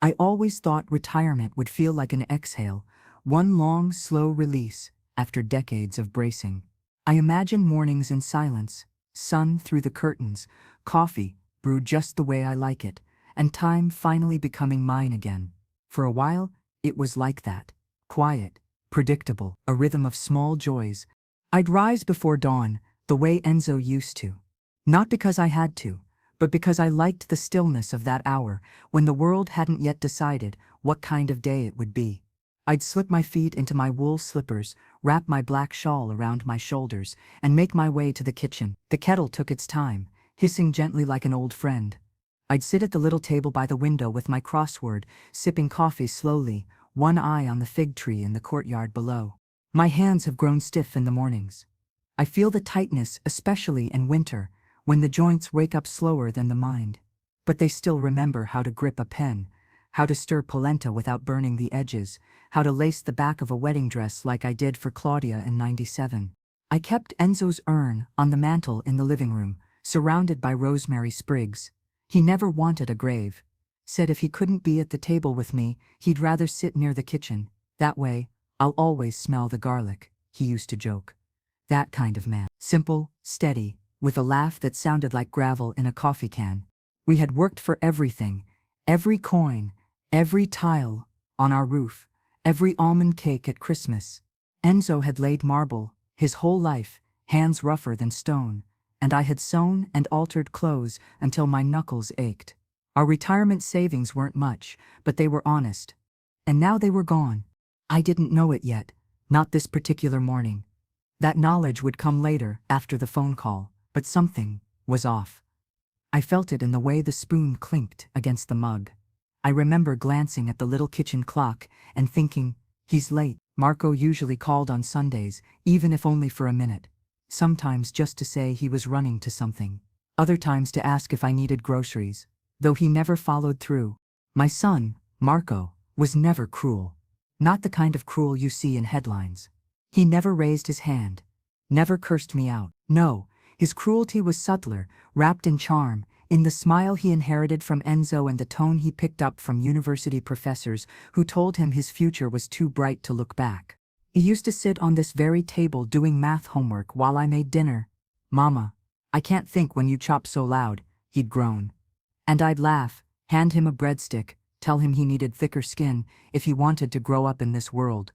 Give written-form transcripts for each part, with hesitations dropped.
I always thought retirement would feel like an exhale, one long, slow release after decades of bracing. I imagined mornings in silence, sun through the curtains, coffee brewed just the way I like it, and time finally becoming mine again. For a while, it was like that. Quiet, predictable, a rhythm of small joys. I'd rise before dawn, the way Enzo used to. Not because I had to, but because I liked the stillness of that hour, when the world hadn't yet decided what kind of day it would be. I'd slip my feet into my wool slippers, wrap my black shawl around my shoulders, and make my way to the kitchen. The kettle took its time, hissing gently like an old friend. I'd sit at the little table by the window with my crossword, sipping coffee slowly, one eye on the fig tree in the courtyard below. My hands have grown stiff in the mornings. I feel the tightness, especially in winter, when the joints wake up slower than the mind. But they still remember how to grip a pen, how to stir polenta without burning the edges, how to lace the back of a wedding dress like I did for Claudia in '97. I kept Enzo's urn on the mantel in the living room, surrounded by rosemary sprigs. He never wanted a grave. Said if he couldn't be at the table with me, he'd rather sit near the kitchen. That way, I'll always smell the garlic, he used to joke. That kind of man. Simple, steady, with a laugh that sounded like gravel in a coffee can. We had worked for everything, every coin, every tile on our roof, every almond cake at Christmas. Enzo had laid marble, his whole life, hands rougher than stone, and I had sewn and altered clothes until my knuckles ached. Our retirement savings weren't much, but they were honest. And now they were gone. I didn't know it yet, not this particular morning. That knowledge would come later, after the phone call, but something was off. I felt it in the way the spoon clinked against the mug. I remember glancing at the little kitchen clock and thinking, he's late. Marco usually called on Sundays, even if only for a minute. Sometimes just to say he was running to something. Other times to ask if I needed groceries, though he never followed through. My son, Marco, was never cruel. Not the kind of cruel you see in headlines. He never raised his hand, never cursed me out. No, his cruelty was subtler, wrapped in charm, in the smile he inherited from Enzo and the tone he picked up from university professors who told him his future was too bright to look back. He used to sit on this very table doing math homework while I made dinner. "Mama, I can't think when you chop so loud," he'd groan. And I'd laugh, hand him a breadstick, tell him he needed thicker skin if he wanted to grow up in this world.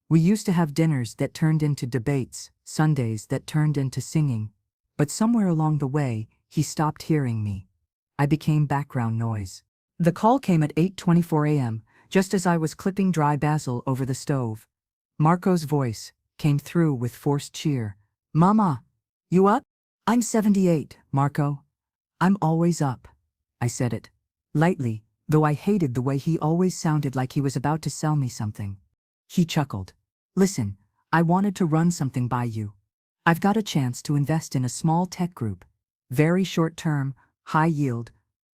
We used to have dinners that turned into debates, Sundays that turned into singing. But somewhere along the way, he stopped hearing me. I became background noise. The call came at 8:24 a.m., just as I was clipping dry basil over the stove. Marco's voice came through with forced cheer. "Mama, you up?" "I'm 78, Marco. I'm always up." I said it lightly, though I hated the way he always sounded like he was about to sell me something. He chuckled. "Listen, I wanted to run something by you. I've got a chance to invest in a small tech group. Very short term, high yield.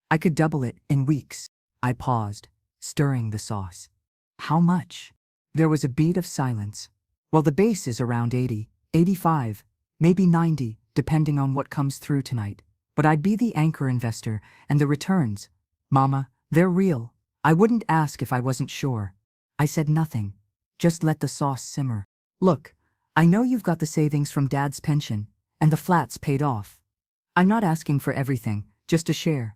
I could double it in weeks." I paused, stirring the sauce. "How much?" There was a beat of silence. "Well, the base is around 80, 85, maybe 90, depending on what comes through tonight. But I'd be the anchor investor, and the returns, Mama, they're real. I wouldn't ask if I wasn't sure." I said nothing. Just let the sauce simmer. "Look, I know you've got the savings from Dad's pension, and the flat's paid off. I'm not asking for everything, just a share.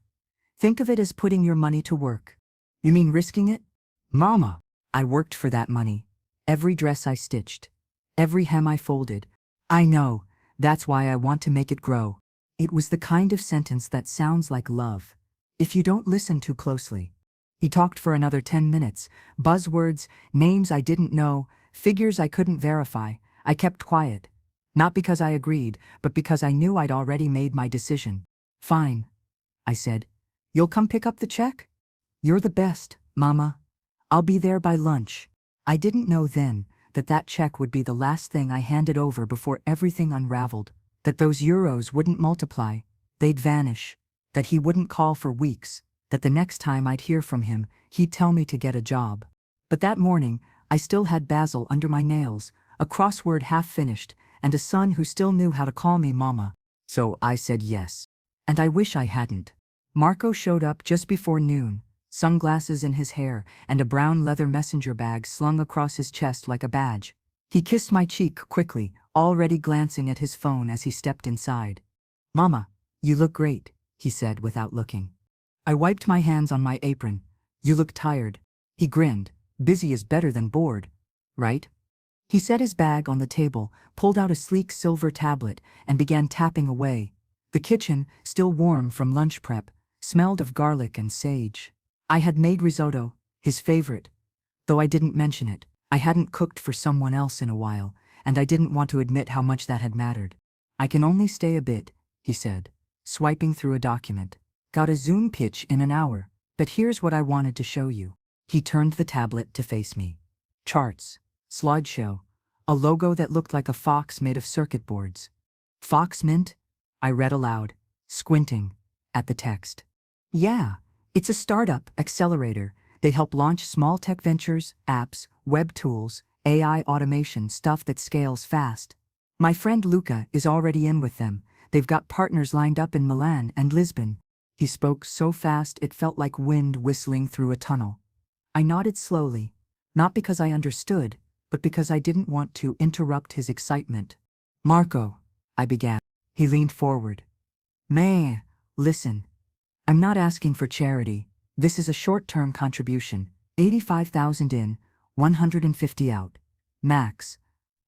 Think of it as putting your money to work." "You mean risking it?" "Mama, I worked for that money. Every dress I stitched, every hem I folded. I know, that's why I want to make it grow." It was the kind of sentence that sounds like love, if you don't listen too closely. He talked for another 10 minutes, buzzwords, names I didn't know, figures I couldn't verify. I kept quiet. Not because I agreed, but because I knew I'd already made my decision. "Fine," I said. "You'll come pick up the check?" "You're the best, Mama. I'll be there by lunch." I didn't know then that that check would be the last thing I handed over before everything unraveled, that those euros wouldn't multiply, they'd vanish, that he wouldn't call for weeks, that the next time I'd hear from him, he'd tell me to get a job. But that morning, I still had basil under my nails, a crossword half finished, and a son who still knew how to call me Mama. So I said yes. And I wish I hadn't. Marco showed up just before noon, sunglasses in his hair, and a brown leather messenger bag slung across his chest like a badge. He kissed my cheek quickly, already glancing at his phone as he stepped inside. "Mama, you look great," he said without looking. I wiped my hands on my apron. "You look tired." He grinned. "Busy is better than bored, right?" He set his bag on the table, pulled out a sleek silver tablet, and began tapping away. The kitchen, still warm from lunch prep, smelled of garlic and sage. I had made risotto, his favorite. Though I didn't mention it, I hadn't cooked for someone else in a while, and I didn't want to admit how much that had mattered. "I can only stay a bit," he said, swiping through a document. "Got a Zoom pitch in an hour, but here's what I wanted to show you." He turned the tablet to face me. Charts, slideshow, a logo that looked like a fox made of circuit boards. "Fox Mint?" I read aloud, squinting at the text. "Yeah, it's a startup accelerator. They help launch small tech ventures, apps, web tools, AI automation, stuff that scales fast. My friend Luca is already in with them. They've got partners lined up in Milan and Lisbon." He spoke so fast it felt like wind whistling through a tunnel. I nodded slowly, not because I understood, but because I didn't want to interrupt his excitement. "Marco," I began. He leaned forward. "Man, listen. I'm not asking for charity. This is a short-term contribution. 85,000 in, 150 out. Max.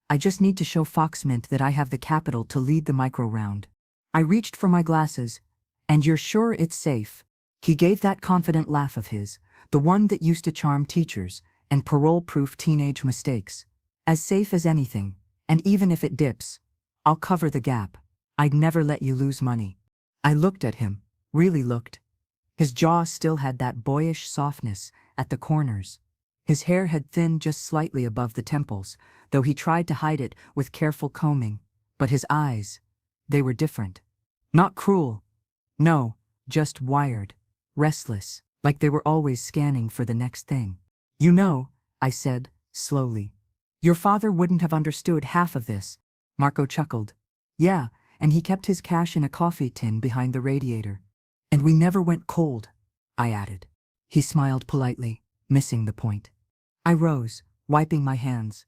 I just need to show Foxmint that I have the capital to lead the micro round." I reached for my glasses. "And you're sure it's safe?" He gave that confident laugh of his, the one that used to charm teachers and parole-proof teenage mistakes. "As safe as anything, and even if it dips, I'll cover the gap. I'd never let you lose money." I looked at him, really looked. His jaw still had that boyish softness at the corners. His hair had thinned just slightly above the temples, though he tried to hide it with careful combing. But his eyes, they were different. Not cruel. No, just wired, restless, like they were always scanning for the next thing. "You know," I said, slowly, "your father wouldn't have understood half of this." Marco chuckled. "Yeah, and he kept his cash in a coffee tin behind the radiator. And we never went cold," I added. He smiled politely, missing the point. I rose, wiping my hands.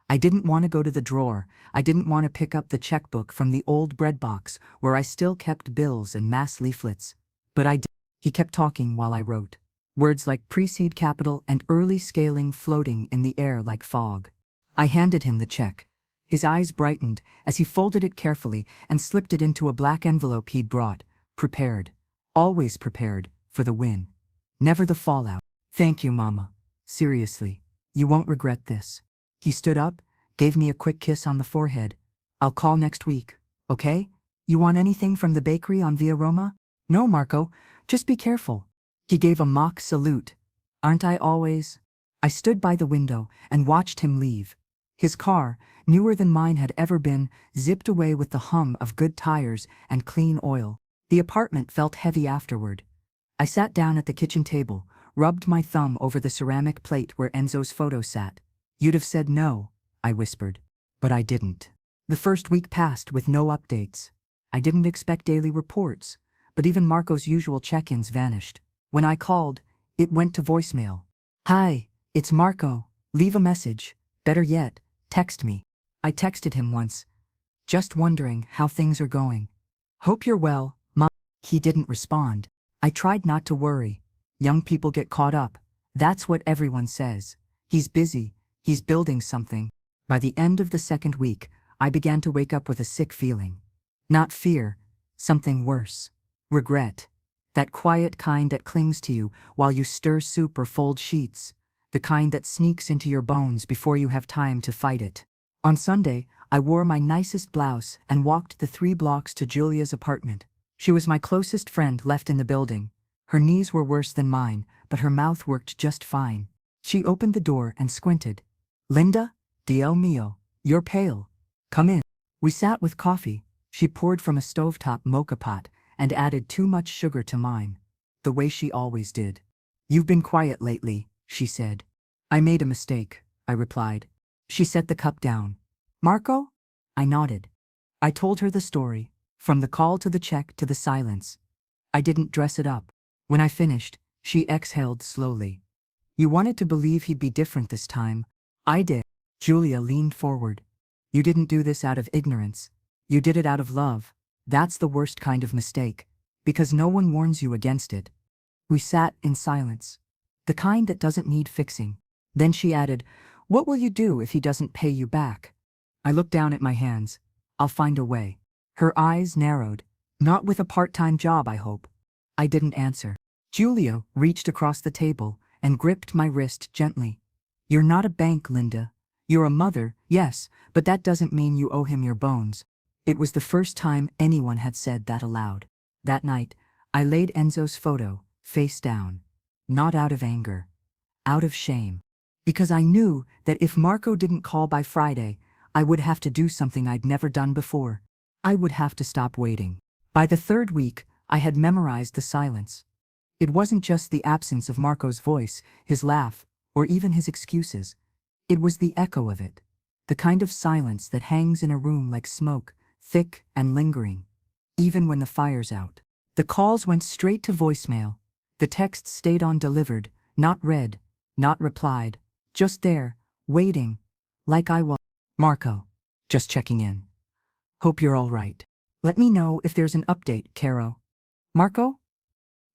I didn't want to go to the drawer. I didn't want to pick up the checkbook from the old bread box where I still kept bills and mass leaflets. But I did. He kept talking while I wrote. Words like pre-seed capital and early scaling floating in the air like fog. I handed him the check. His eyes brightened as he folded it carefully and slipped it into a black envelope he'd brought, prepared. Always prepared for the win. Never the fallout. "Thank you, Mama. Seriously, you won't regret this." He stood up, gave me a quick kiss on the forehead. "I'll call next week, okay? You want anything from the bakery on Via Roma?" "No, Marco, just be careful." He gave a mock salute. "Aren't I always?" I stood by the window and watched him leave. His car, newer than mine had ever been, zipped away with the hum of good tires and clean oil. The apartment felt heavy afterward. I sat down at the kitchen table, rubbed my thumb over the ceramic plate where Enzo's photo sat. "You'd have said no," I whispered. But I didn't. The first week passed with no updates. I didn't expect daily reports, but even Marco's usual check-ins vanished. When I called, it went to voicemail. "Hi, it's Marco. Leave a message. Better yet, text me." I texted him once, just wondering how things are going. "Hope you're well, Mom." He didn't respond. I tried not to worry. Young people get caught up. That's what everyone says. He's busy. He's building something. By the end of the second week, I began to wake up with a sick feeling. Not fear, something worse. Regret. That quiet kind that clings to you while you stir soup or fold sheets. The kind that sneaks into your bones before you have time to fight it. On Sunday, I wore my nicest blouse and walked the 3 blocks to Julia's apartment. She was my closest friend left in the building. Her knees were worse than mine, but her mouth worked just fine. She opened the door and squinted. "Linda, Dios mío, you're pale. Come in." We sat with coffee. She poured from a stovetop mocha pot and added too much sugar to mine, the way she always did. "You've been quiet lately," she said. "I made a mistake," I replied. She set the cup down. "Marco?" I nodded. I told her the story, from the call to the check to the silence. I didn't dress it up. When I finished, She exhaled slowly. You wanted to believe he'd be different this time. I did. Julia leaned forward. You didn't do this out of ignorance. You did it out of love. That's the worst kind of mistake, because no one warns you against it. We sat in silence. The kind that doesn't need fixing. Then she added, what will you do if he doesn't pay you back? I looked down at my hands. I'll find a way. Her eyes narrowed. Not with a part-time job, I hope. I didn't answer. Julia reached across the table and gripped my wrist gently. You're not a bank, Linda. You're a mother, yes, but that doesn't mean you owe him your bones. It was the first time anyone had said that aloud. That night, I laid Enzo's photo, face down. Not out of anger. Out of shame. Because I knew that if Marco didn't call by Friday, I would have to do something I'd never done before. I would have to stop waiting. By the third week, I had memorized the silence. It wasn't just the absence of Marco's voice, his laugh, or even his excuses. It was the echo of it. The kind of silence that hangs in a room like smoke, thick and lingering. Even when the fire's out. The calls went straight to voicemail. The texts stayed on delivered, not read, not replied. Just there, waiting, like I was. Marco, just checking in. Hope you're all right. Let me know if there's an update, Caro. Marco?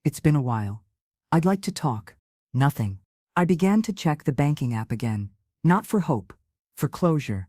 It's been a while. I'd like to talk. Nothing. I began to check the banking app again. Not for hope, for closure.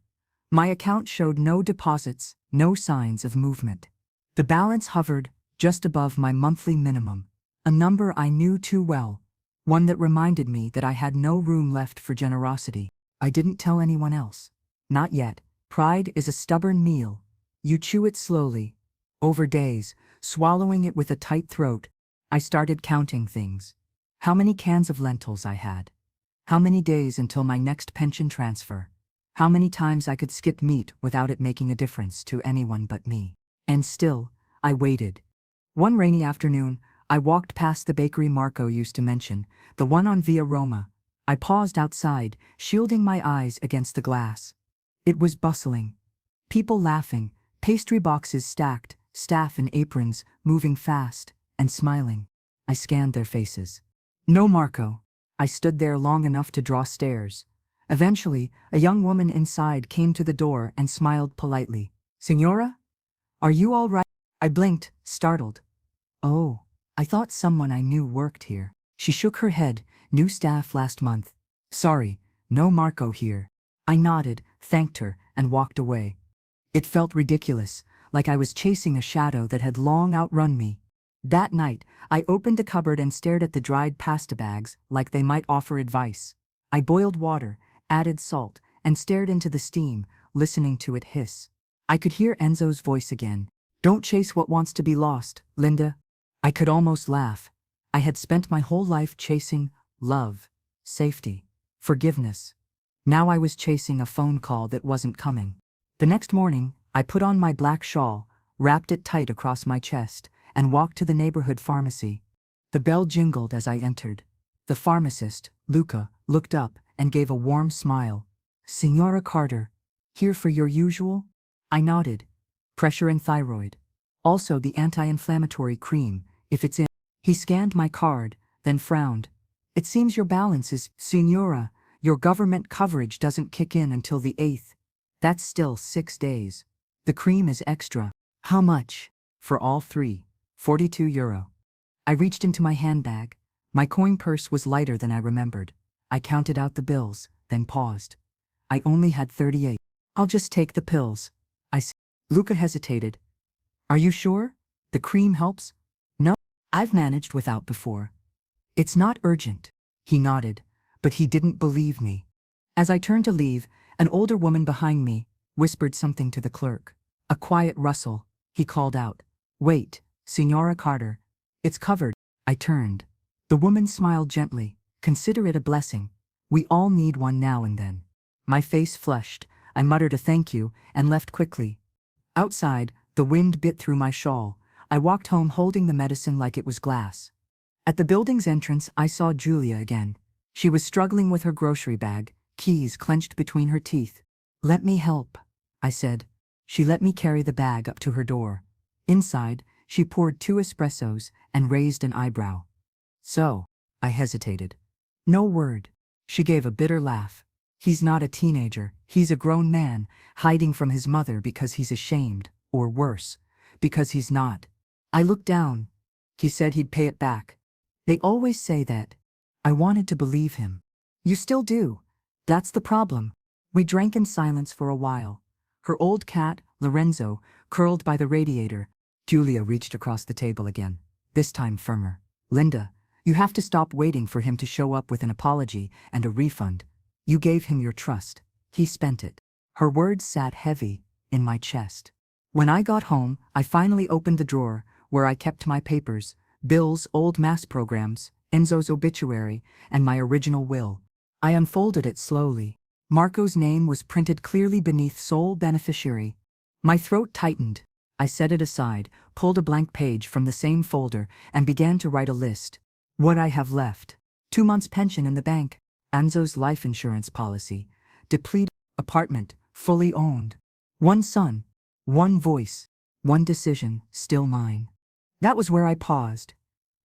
My account showed no deposits, no signs of movement. The balance hovered just above my monthly minimum, a number I knew too well, one that reminded me that I had no room left for generosity. I didn't tell anyone else. Not yet. Pride is a stubborn meal. You chew it slowly, over days, swallowing it with a tight throat. I started counting things. How many cans of lentils I had. How many days until my next pension transfer. How many times I could skip meat without it making a difference to anyone but me. And still, I waited. One rainy afternoon, I walked past the bakery Marco used to mention, the one on Via Roma. I paused outside, shielding my eyes against the glass. It was bustling. People laughing, pastry boxes stacked, staff in aprons, moving fast, and smiling. I scanned their faces. No Marco. I stood there long enough to draw stares. Eventually, a young woman inside came to the door and smiled politely. Signora? Are you all right? I blinked, startled. Oh, I thought someone I knew worked here. She shook her head. New staff last month. Sorry, no Marco here. I nodded, thanked her, and walked away. It felt ridiculous, like I was chasing a shadow that had long outrun me. That night, I opened the cupboard and stared at the dried pasta bags like they might offer advice. I boiled water, added salt, and stared into the steam, listening to it hiss. I could hear Enzo's voice again. Don't chase what wants to be lost, Linda. I could almost laugh. I had spent my whole life chasing love, safety, forgiveness. Now I was chasing a phone call that wasn't coming. The next morning, I put on my black shawl, wrapped it tight across my chest, and walked to the neighborhood pharmacy. The bell jingled as I entered. The pharmacist, Luca, looked up and gave a warm smile. Signora Carter, here for your usual? I nodded. Pressure and thyroid. Also the anti-inflammatory cream, if it's in. He scanned my card, then frowned. It seems your balance is, Signora, your government coverage doesn't kick in until the 8th. That's still 6 days. The cream is extra. How much? For all 3. €42. I reached into my handbag. My coin purse was lighter than I remembered. I counted out the bills, then paused. I only had 38. I'll just take the pills, I said. Luca hesitated. Are you sure? The cream helps? No, I've managed without before. It's not urgent. He nodded, but he didn't believe me. As I turned to leave, an older woman behind me whispered something to the clerk. A quiet rustle. He called out, Wait, Signora Carter. It's covered. I turned. The woman smiled gently. Consider it a blessing. We all need one now and then. My face flushed. I muttered a thank you and left quickly. Outside, the wind bit through my shawl. I walked home holding the medicine like it was glass. At the building's entrance, I saw Julia again. She was struggling with her grocery bag, keys clenched between her teeth. Let me help, I said. She let me carry the bag up to her door. Inside, she poured 2 espressos and raised an eyebrow. So, I hesitated. No word. She gave a bitter laugh. He's not a teenager, he's a grown man, hiding from his mother because he's ashamed, or worse, because he's not. I looked down. He said he'd pay it back. They always say that. I wanted to believe him. You still do. That's the problem. We drank in silence for a while. Her old cat, Lorenzo, curled by the radiator. Julia reached across the table again, this time firmer. Linda, you have to stop waiting for him to show up with an apology and a refund. You gave him your trust. He spent it. Her words sat heavy in my chest. When I got home, I finally opened the drawer where I kept my papers, Bill's old mass programs, Enzo's obituary, and my original will. I unfolded it slowly. Marco's name was printed clearly beneath sole beneficiary. My throat tightened. I set it aside, pulled a blank page from the same folder, and began to write a list. What I have left. 2 months' pension in the bank. Enzo's life insurance policy. Depleted apartment, fully owned. 1 son. 1 voice. 1 decision, still mine. That was where I paused.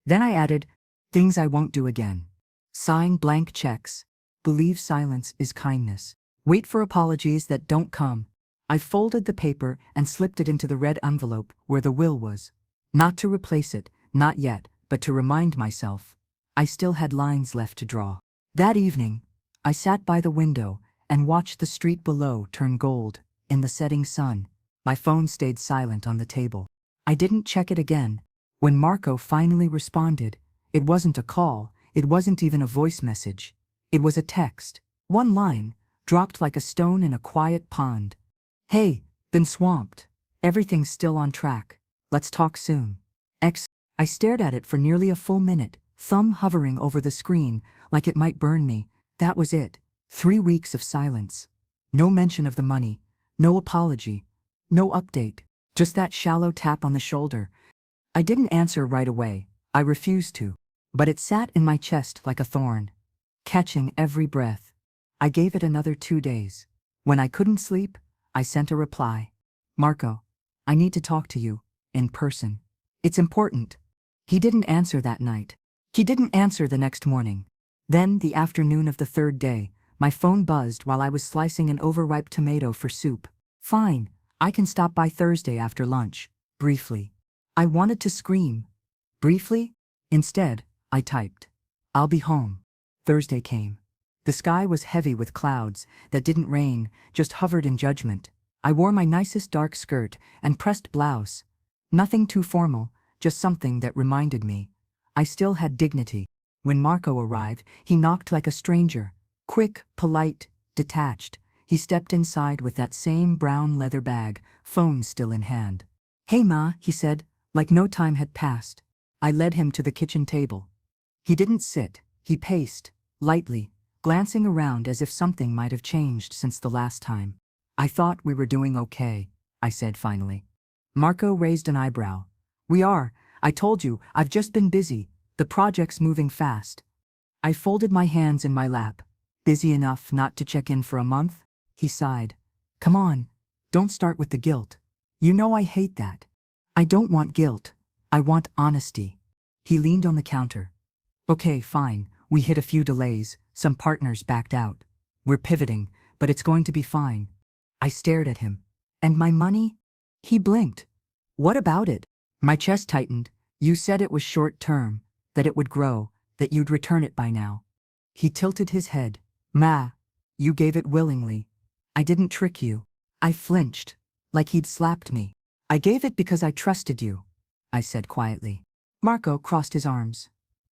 Then I added, things I won't do again. Sign blank checks. Believe silence is kindness. Wait for apologies that don't come. I folded the paper and slipped it into the red envelope where the will was. Not to replace it, not yet, but to remind myself. I still had lines left to draw. That evening, I sat by the window and watched the street below turn gold in the setting sun. My phone stayed silent on the table. I didn't check it again. When Marco finally responded, it wasn't a call, it wasn't even a voice message. It was a text. 1 line, dropped like a stone in a quiet pond. Hey, been swamped. Everything's still on track. Let's talk soon. I stared at it for nearly a full minute, thumb hovering over the screen like it might burn me. That was it. 3 weeks of silence. No mention of the money. No apology. No update. Just that shallow tap on the shoulder. I didn't answer right away. I refused to. But it sat in my chest like a thorn, catching every breath. I gave it another 2 days. When I couldn't sleep, I sent a reply. Marco, I need to talk to you, in person. It's important. He didn't answer that night. He didn't answer the next morning. Then, the afternoon of the 3rd day, my phone buzzed while I was slicing an overripe tomato for soup. Fine, I can stop by Thursday after lunch. Briefly. I wanted to scream. Briefly? Instead, I typed. I'll be home. Thursday came. The sky was heavy with clouds that didn't rain, just hovered in judgment. I wore my nicest dark skirt and pressed blouse. Nothing too formal, just something that reminded me I still had dignity. When Marco arrived, he knocked like a stranger. Quick, polite, detached. He stepped inside with that same brown leather bag, phone still in hand. Hey ma, he said, like no time had passed. I led him to the kitchen table. He didn't sit, he paced, lightly, glancing around as if something might have changed since the last time. I thought we were doing okay, I said finally. Marco raised an eyebrow. We are, I told you, I've just been busy. The project's moving fast. I folded my hands in my lap. Busy enough not to check in for a month? He sighed. Come on, don't start with the guilt. You know I hate that. I don't want guilt. I want honesty. He leaned on the counter. Okay, fine, we hit a few delays, some partners backed out. We're pivoting, but it's going to be fine. I stared at him. And my money? He blinked. What about it? My chest tightened. You said it was short term, that it would grow, that you'd return it by now. He tilted his head. Ma, you gave it willingly. I didn't trick you. I flinched, like he'd slapped me. I gave it because I trusted you, I said quietly. Marco crossed his arms.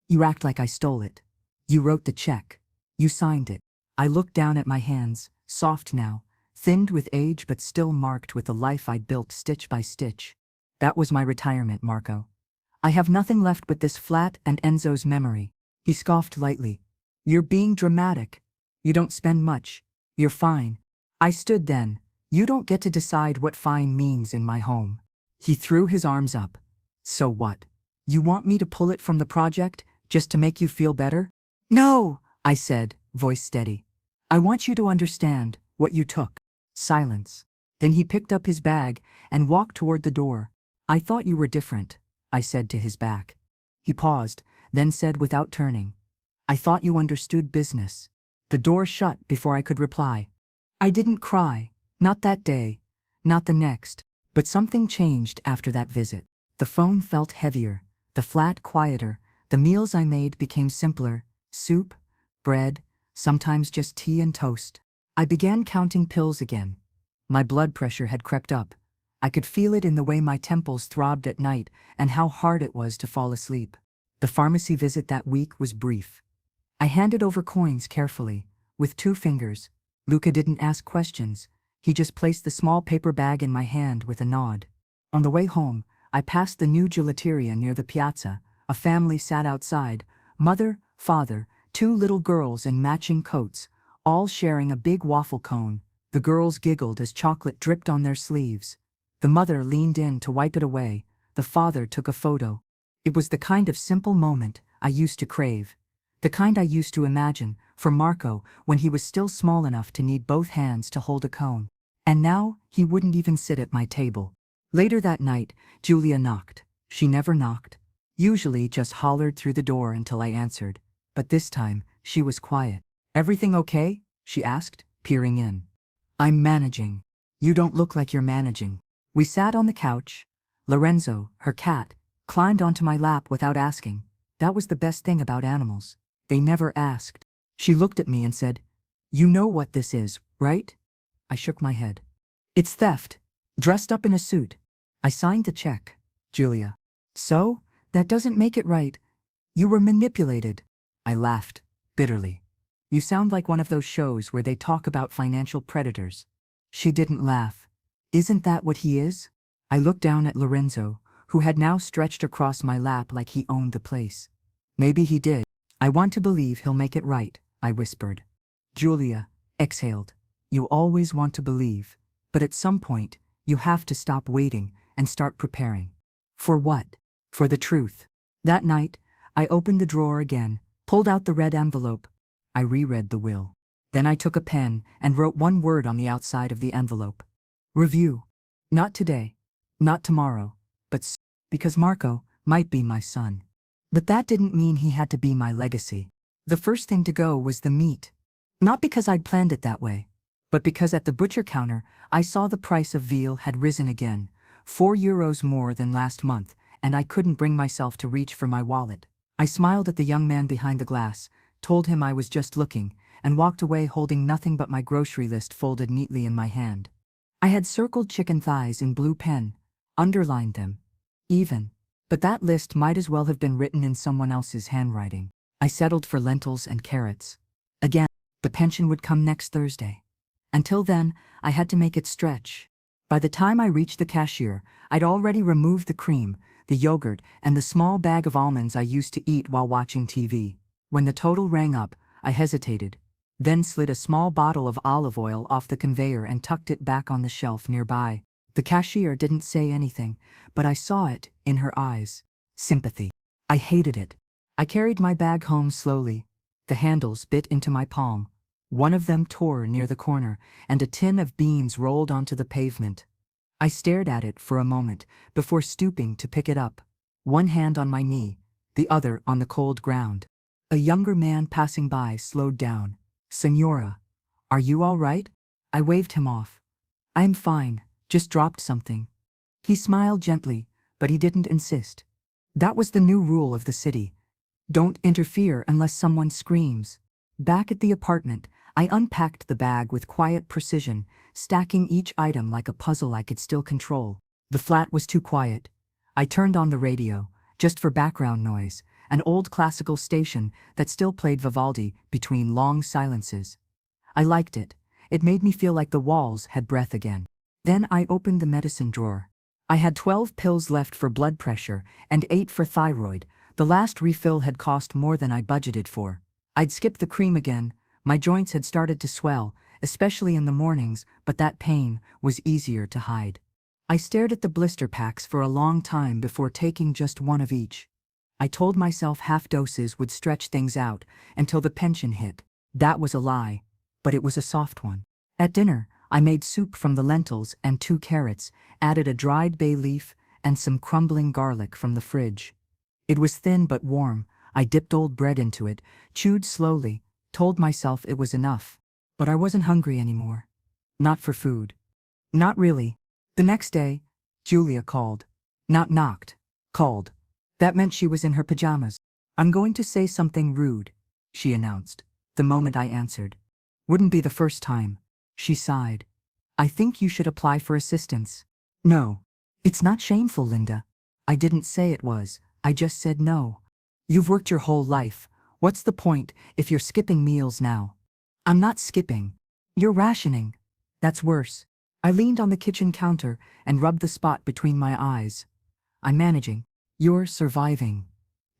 You act like I stole it. You wrote the check. You signed it. I looked down at my hands, soft now, thinned with age but still marked with the life I'd built stitch by stitch. That was my retirement, Marco. I have nothing left but this flat and Enzo's memory. He scoffed lightly. You're being dramatic. You don't spend much. You're fine. I stood then. You don't get to decide what fine means in my home. He threw his arms up. So what? You want me to pull it from the project, just to make you feel better? No, I said, voice steady. I want you to understand what you took. Silence. Then he picked up his bag and walked toward the door. I thought you were different, I said to his back. He paused, then said without turning. I thought you understood business." The door shut before I could reply. I didn't cry, not that day, not the next, but something changed after that visit. The phone felt heavier, the flat quieter, the meals I made became simpler: soup, bread, sometimes just tea and toast. I began counting pills again. My blood pressure had crept up. I could feel it in the way my temples throbbed at night and how hard it was to fall asleep. The pharmacy visit that week was brief. I handed over coins carefully, with 2 fingers. Luca didn't ask questions. He just placed the small paper bag in my hand with a nod. On the way home, I passed the new gelateria near the piazza. A family sat outside: mother, father, 2 little girls in matching coats, all sharing a big waffle cone. The girls giggled as chocolate dripped on their sleeves. The mother leaned in to wipe it away. The father took a photo. It was the kind of simple moment I used to crave. The kind I used to imagine for Marco when he was still small enough to need both hands to hold a cone. And now he wouldn't even sit at my table. Later that night, Julia knocked. She never knocked. Usually just hollered through the door until I answered. But this time, she was quiet. "Everything okay?" she asked, peering in. "I'm managing." "You don't look like you're managing." We sat on the couch. Lorenzo, her cat, climbed onto my lap without asking. That was the best thing about animals. They never asked. She looked at me and said, "You know what this is, right?" I shook my head. "It's theft. Dressed up in a suit." I signed the check. Julia: "So? That doesn't make it right. You were manipulated." I laughed, bitterly. "You sound like one of those shows where they talk about financial predators." She didn't laugh. "Isn't that what he is?" I looked down at Lorenzo, who had now stretched across my lap like he owned the place. "Maybe he did. I want to believe he'll make it right," I whispered. Julia exhaled. "You always want to believe, but at some point, you have to stop waiting and start preparing." For what? For the truth. That night, I opened the drawer again, pulled out the red envelope. I reread the will. Then I took a pen and wrote one word on the outside of the envelope: review. Not today, not tomorrow, but soon, because Marco might be my son. But that didn't mean he had to be my legacy. The first thing to go was the meat. Not because I'd planned it that way, but because at the butcher counter, I saw the price of veal had risen again, €4 more than last month, and I couldn't bring myself to reach for my wallet. I smiled at the young man behind the glass, told him I was just looking, and walked away holding nothing but my grocery list folded neatly in my hand. I had circled chicken thighs in blue pen, underlined them. Even. But that list might as well have been written in someone else's handwriting. I settled for lentils and carrots. Again, the pension would come next Thursday. Until then, I had to make it stretch. By the time I reached the cashier, I'd already removed the cream, the yogurt, and the small bag of almonds I used to eat while watching TV. When the total rang up, I hesitated, then slid a small bottle of olive oil off the conveyor and tucked it back on the shelf nearby. The cashier didn't say anything, but I saw it in her eyes. Sympathy. I hated it. I carried my bag home slowly. The handles bit into my palm. One of them tore near the corner, and a tin of beans rolled onto the pavement. I stared at it for a moment before stooping to pick it up, one hand on my knee, the other on the cold ground. A younger man passing by slowed down. "Senora, are you all right?" I waved him off. "I'm fine, just dropped something." He smiled gently, but he didn't insist. That was the new rule of the city. Don't interfere unless someone screams. Back at the apartment, I unpacked the bag with quiet precision, stacking each item like a puzzle I could still control. The flat was too quiet. I turned on the radio, just for background noise, an old classical station that still played Vivaldi between long silences. I liked it. It made me feel like the walls had breath again. Then I opened the medicine drawer. I had 12 pills left for blood pressure and 8 for thyroid. The last refill had cost more than I budgeted for. I'd skipped the cream again. My joints had started to swell, especially in the mornings, but that pain was easier to hide. I stared at the blister packs for a long time before taking just one of each. I told myself half doses would stretch things out until the pension hit. That was a lie, but it was a soft one. At dinner, I made soup from the lentils and 2 carrots, added a dried bay leaf and some crumbling garlic from the fridge. It was thin but warm. I dipped old bread into it, chewed slowly, told myself it was enough. But I wasn't hungry anymore. Not for food. Not really. The next day, Julia called. Not knocked. Called. That meant she was in her pajamas. "I'm going to say something rude," she announced, the moment I answered. "Wouldn't be the first time." She sighed. "I think you should apply for assistance." "No. It's not shameful, Linda." I didn't say it was. I just said no. "You've worked your whole life. What's the point if you're skipping meals now?" "I'm not skipping. You're rationing." "That's worse." I leaned on the kitchen counter and rubbed the spot between my eyes. "I'm managing. You're surviving.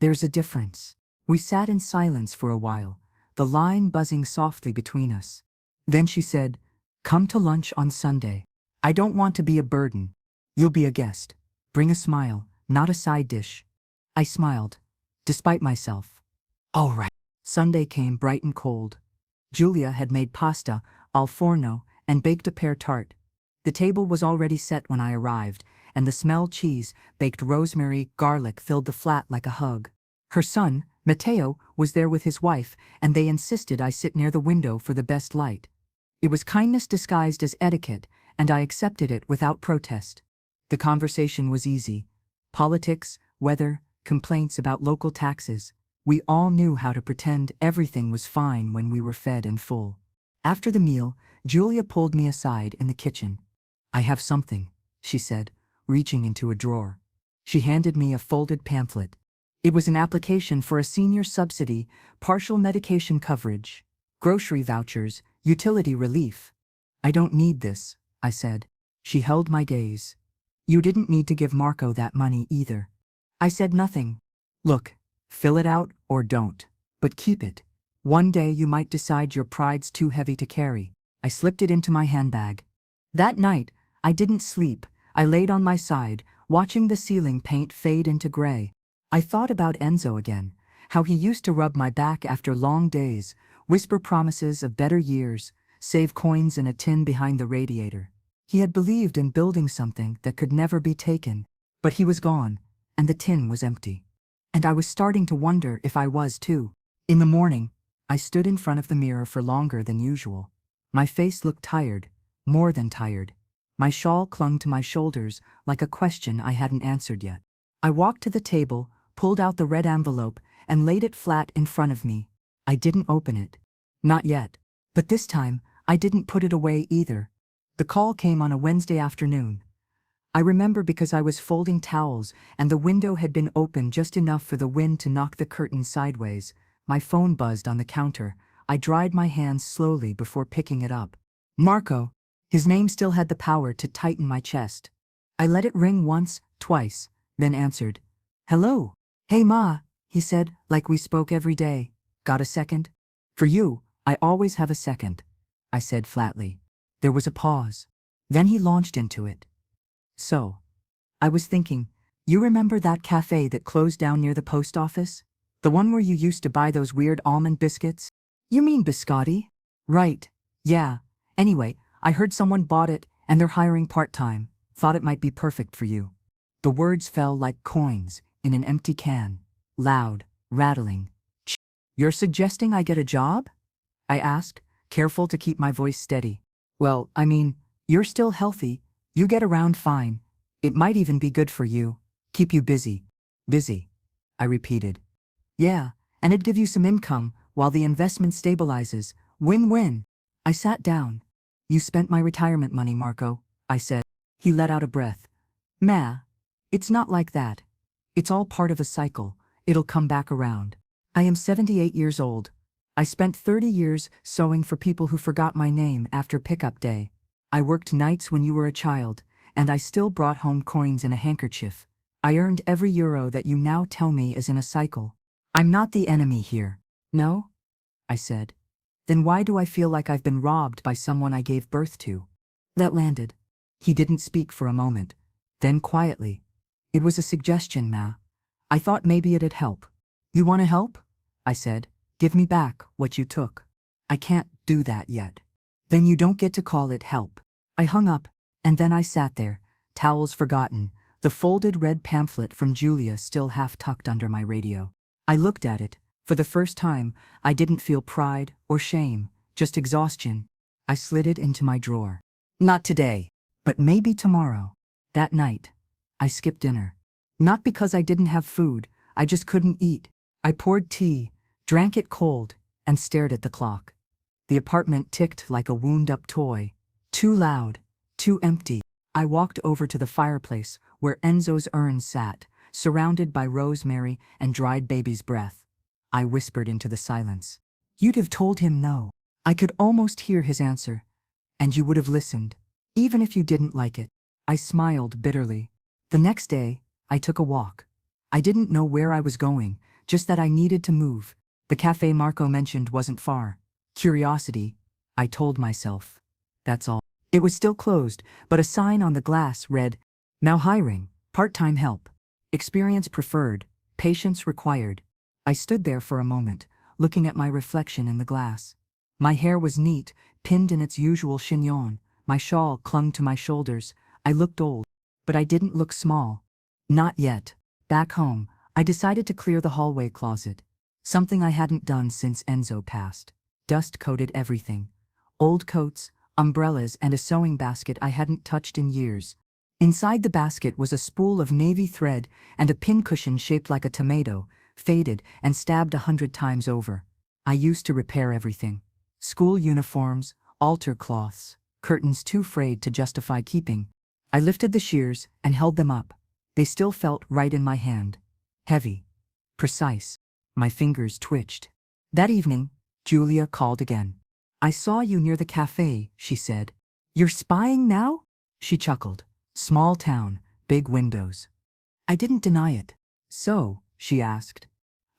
There's a difference." We sat in silence for a while, the line buzzing softly between us. Then she said, "Come to lunch on Sunday. I don't want to be a burden. You'll be a guest. Bring a smile, not a side dish." I smiled, despite myself. All right. Sunday came bright and cold. Julia had made pasta, al forno, and baked a pear tart. The table was already set when I arrived, and the smell cheese, baked rosemary, garlic filled the flat like a hug. Her son, Matteo, was there with his wife, and they insisted I sit near the window for the best light. It was kindness disguised as etiquette, and I accepted it without protest. The conversation was easy. Politics, weather, complaints about local taxes. We all knew how to pretend everything was fine when we were fed and full. After the meal, Julia pulled me aside in the kitchen. "I have something," she said, reaching into a drawer. She handed me a folded pamphlet. It was an application for a senior subsidy, partial medication coverage, grocery vouchers, utility relief. "I don't need this," I said. She held my gaze. "You didn't need to give Marco that money either." I said nothing. "Look, fill it out or don't, but keep it. One day you might decide your pride's too heavy to carry." I slipped it into my handbag. That night, I didn't sleep. I laid on my side, watching the ceiling paint fade into gray. I thought about Enzo again, how he used to rub my back after long days, whisper promises of better years, save coins in a tin behind the radiator. He had believed in building something that could never be taken, but he was gone, and the tin was empty. And I was starting to wonder if I was too. In the morning, I stood in front of the mirror for longer than usual. My face looked tired, more than tired. My shawl clung to my shoulders like a question I hadn't answered yet. I walked to the table, pulled out the red envelope, and laid it flat in front of me. I didn't open it. Not yet. But this time, I didn't put it away either. The call came on a Wednesday afternoon. I remember because I was folding towels and the window had been open just enough for the wind to knock the curtain sideways. My phone buzzed on the counter. I dried my hands slowly before picking it up. Marco. His name still had the power to tighten my chest. I let it ring once, twice, then answered. "Hello." "Hey Ma," he said, like we spoke every day. "Got a second?" "For you, I always have a second," I said flatly. There was a pause. Then he launched into it. "So, I was thinking, you remember that cafe that closed down near the post office? The one where you used to buy those weird almond biscuits?" "You mean biscotti?" "Right. Yeah. Anyway, I heard someone bought it and they're hiring part-time. Thought it might be perfect for you." The words fell like coins in an empty can. Loud, rattling. "You're suggesting I get a job?" I asked, careful to keep my voice steady. "Well, I mean, you're still healthy. You get around fine. It might even be good for you. Keep you busy." "Busy," I repeated. "Yeah, and it'd give you some income while the investment stabilizes. Win-win." I sat down. "You spent my retirement money, Marco," I said. He let out a breath. "Ma, it's not like that. It's all part of a cycle. It'll come back around. I am 78 years old. I spent 30 years sewing for people who forgot my name after pickup day. I worked nights when you were a child, and I still brought home coins in a handkerchief. I earned every euro that you now tell me is in a cycle. I'm not the enemy here." "No?" I said. "Then why do I feel like I've been robbed by someone I gave birth to?" That landed. He didn't speak for a moment. Then quietly, "It was a suggestion, Ma. I thought maybe it'd help." "You want to help?" I said. "Give me back what you took." "I can't do that yet." "Then you don't get to call it help." I hung up, and then I sat there, towels forgotten, the folded red pamphlet from Julia still half tucked under my radio. I looked at it. For the first time, I didn't feel pride or shame, just exhaustion. I slid it into my drawer. Not today, but maybe tomorrow. That night, I skipped dinner. Not because I didn't have food, I just couldn't eat. I poured tea, drank it cold, and stared at the clock. The apartment ticked like a wound-up toy. Too loud, too empty. I walked over to the fireplace where Enzo's urn sat, surrounded by rosemary and dried baby's breath. I whispered into the silence. You'd have told him no. I could almost hear his answer. And you would have listened, even if you didn't like it. I smiled bitterly. The next day, I took a walk. I didn't know where I was going, just that I needed to move. The cafe Marco mentioned wasn't far. Curiosity, I told myself. That's all. It was still closed, but a sign on the glass read, "Now hiring, part-time help. Experience preferred, patience required." I stood there for a moment, looking at my reflection in the glass. My hair was neat, pinned in its usual chignon. My shawl clung to my shoulders. I looked old, but I didn't look small. Not yet. Back home, I decided to clear the hallway closet. Something I hadn't done since Enzo passed. Dust coated everything. Old coats, umbrellas, and a sewing basket I hadn't touched in years. Inside the basket was a spool of navy thread and a pincushion shaped like a tomato, faded and stabbed 100 times over. I used to repair everything. School uniforms, altar cloths, curtains too frayed to justify keeping. I lifted the shears and held them up. They still felt right in my hand. Heavy. Precise. My fingers twitched. That evening, Julia called again. "I saw you near the cafe," she said. "You're spying now?" She chuckled. Small town, big windows. I didn't deny it. "So," she asked.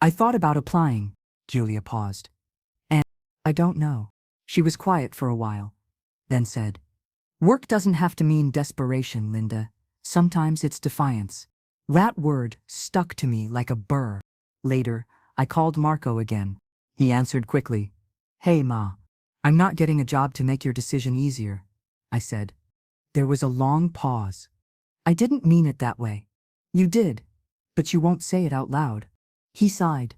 "I thought about applying." Julia paused. "And I don't know." She was quiet for a while, then said, "Work doesn't have to mean desperation, Linda. Sometimes it's defiance." That word stuck to me like a burr. Later, I called Marco again. He answered quickly. "Hey, Ma. I'm not getting a job to make your decision easier," I said. There was a long pause. "I didn't mean it that way." "You did, but you won't say it out loud." He sighed.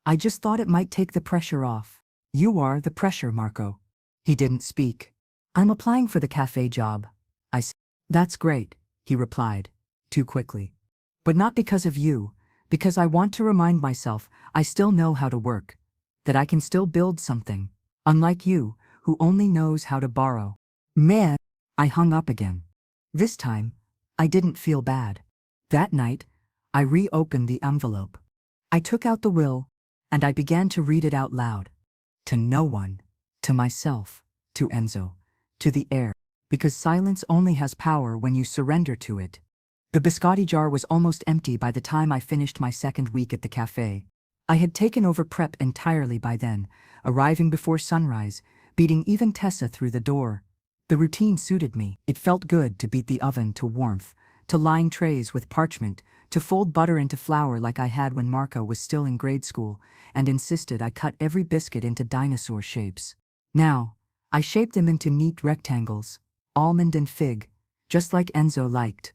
"I just thought it might take the pressure off." "You are the pressure, Marco." He didn't speak. "I'm applying for the cafe job," I said. "That's great," he replied, too quickly. "But not because of you, because I want to remind myself I still know how to work, that I can still build something, unlike you, who only knows how to borrow." Man, I hung up again. This time, I didn't feel bad. That night, I reopened the envelope. I took out the will, and I began to read it out loud. To no one, to myself, to Enzo, to the air, because silence only has power when you surrender to it. The biscotti jar was almost empty by the time I finished my second week at the cafe. I had taken over prep entirely by then, arriving before sunrise, beating even Tessa through the door. The routine suited me. It felt good to beat the oven to warmth, to line trays with parchment, to fold butter into flour like I had when Marco was still in grade school, and insisted I cut every biscuit into dinosaur shapes. Now, I shaped them into neat rectangles, almond and fig, just like Enzo liked.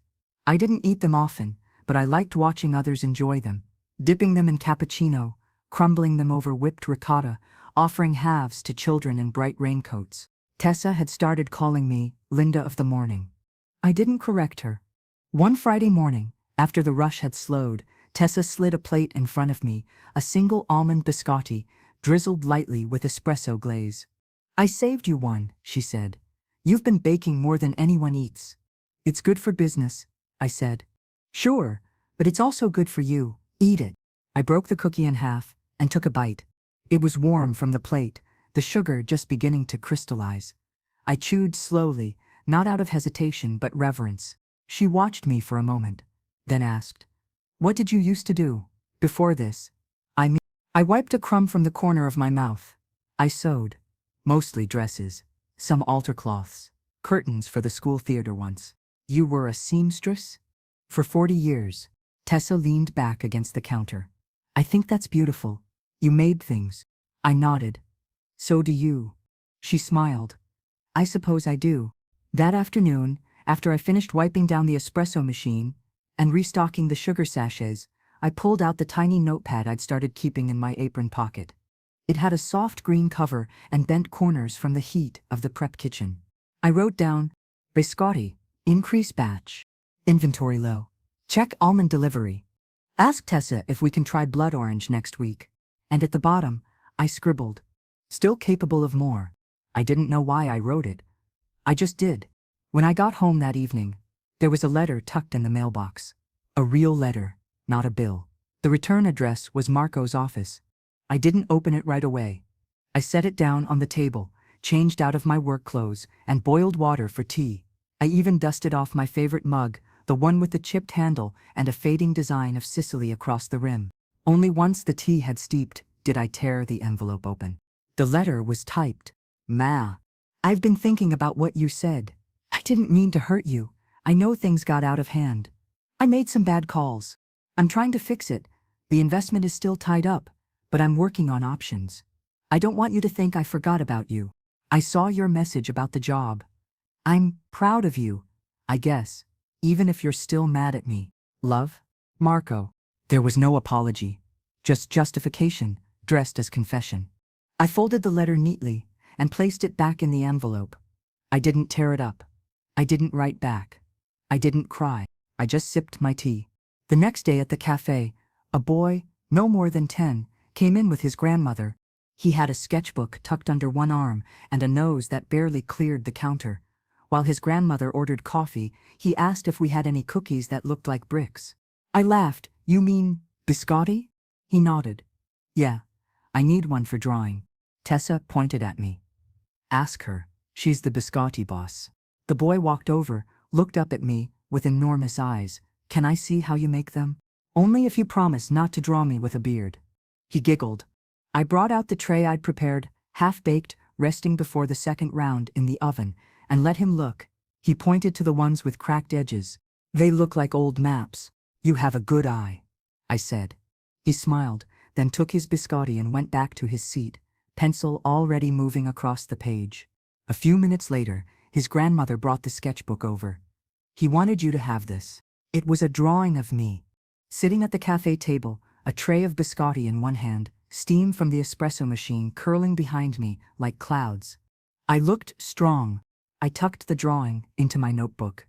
I didn't eat them often, but I liked watching others enjoy them, dipping them in cappuccino, crumbling them over whipped ricotta, offering halves to children in bright raincoats. Tessa had started calling me Linda of the morning. I didn't correct her. One Friday morning, after the rush had slowed, Tessa slid a plate in front of me, a single almond biscotti, drizzled lightly with espresso glaze. "I saved you one," she said. "You've been baking more than anyone eats." "It's good for business," I said. "Sure, but it's also good for you. Eat it." I broke the cookie in half and took a bite. It was warm from the plate, the sugar just beginning to crystallize. I chewed slowly, not out of hesitation but reverence. She watched me for a moment, then asked, "What did you used to do before this?" I wiped a crumb from the corner of my mouth. "I sewed. Mostly dresses, some altar cloths, curtains for the school theater once." "You were a seamstress?" "For 40 years. Tessa leaned back against the counter. "I think that's beautiful. You made things." I nodded. "So do you." She smiled. "I suppose I do." That afternoon, after I finished wiping down the espresso machine and restocking the sugar sachets, I pulled out the tiny notepad I'd started keeping in my apron pocket. It had a soft green cover and bent corners from the heat of the prep kitchen. I wrote down, biscotti, increase batch, inventory low, check almond delivery. Ask Tessa if we can try blood orange next week. And at the bottom, I scribbled, still capable of more. I didn't know why I wrote it. I just did. When I got home that evening, there was a letter tucked in the mailbox. A real letter, not a bill. The return address was Marco's office. I didn't open it right away. I set it down on the table, changed out of my work clothes, and boiled water for tea. I even dusted off my favorite mug, the one with the chipped handle and a fading design of Sicily across the rim. Only once the tea had steeped did I tear the envelope open. The letter was typed. Ma, I've been thinking about what you said. I didn't mean to hurt you. I know things got out of hand. I made some bad calls. I'm trying to fix it. The investment is still tied up, but I'm working on options. I don't want you to think I forgot about you. I saw your message about the job. I'm proud of you, I guess, even if you're still mad at me. Love, Marco. There was no apology, just justification, dressed as confession. I folded the letter neatly and placed it back in the envelope. I didn't tear it up. I didn't write back. I didn't cry. I just sipped my tea. The next day at the cafe, a boy, no more than 10, came in with his grandmother. He had a sketchbook tucked under one arm and a nose that barely cleared the counter. While his grandmother ordered coffee, he asked if we had any cookies that looked like bricks. I laughed. You mean biscotti? He nodded. Yeah, I need one for drawing. Tessa pointed at me. Ask her. She's the biscotti boss. The boy walked over, looked up at me with enormous eyes. Can I see how you make them? Only if you promise not to draw me with a beard. He giggled. I brought out the tray I'd prepared, half-baked, resting before the second round in the oven, and let him look. He pointed to the ones with cracked edges. They look like old maps. You have a good eye, I said. He smiled, then took his biscotti and went back to his seat, pencil already moving across the page. A few minutes later, his grandmother brought the sketchbook over. He wanted you to have this. It was a drawing of me, sitting at the cafe table, a tray of biscotti in one hand, steam from the espresso machine curling behind me like clouds. I looked strong. I tucked the drawing into my notebook.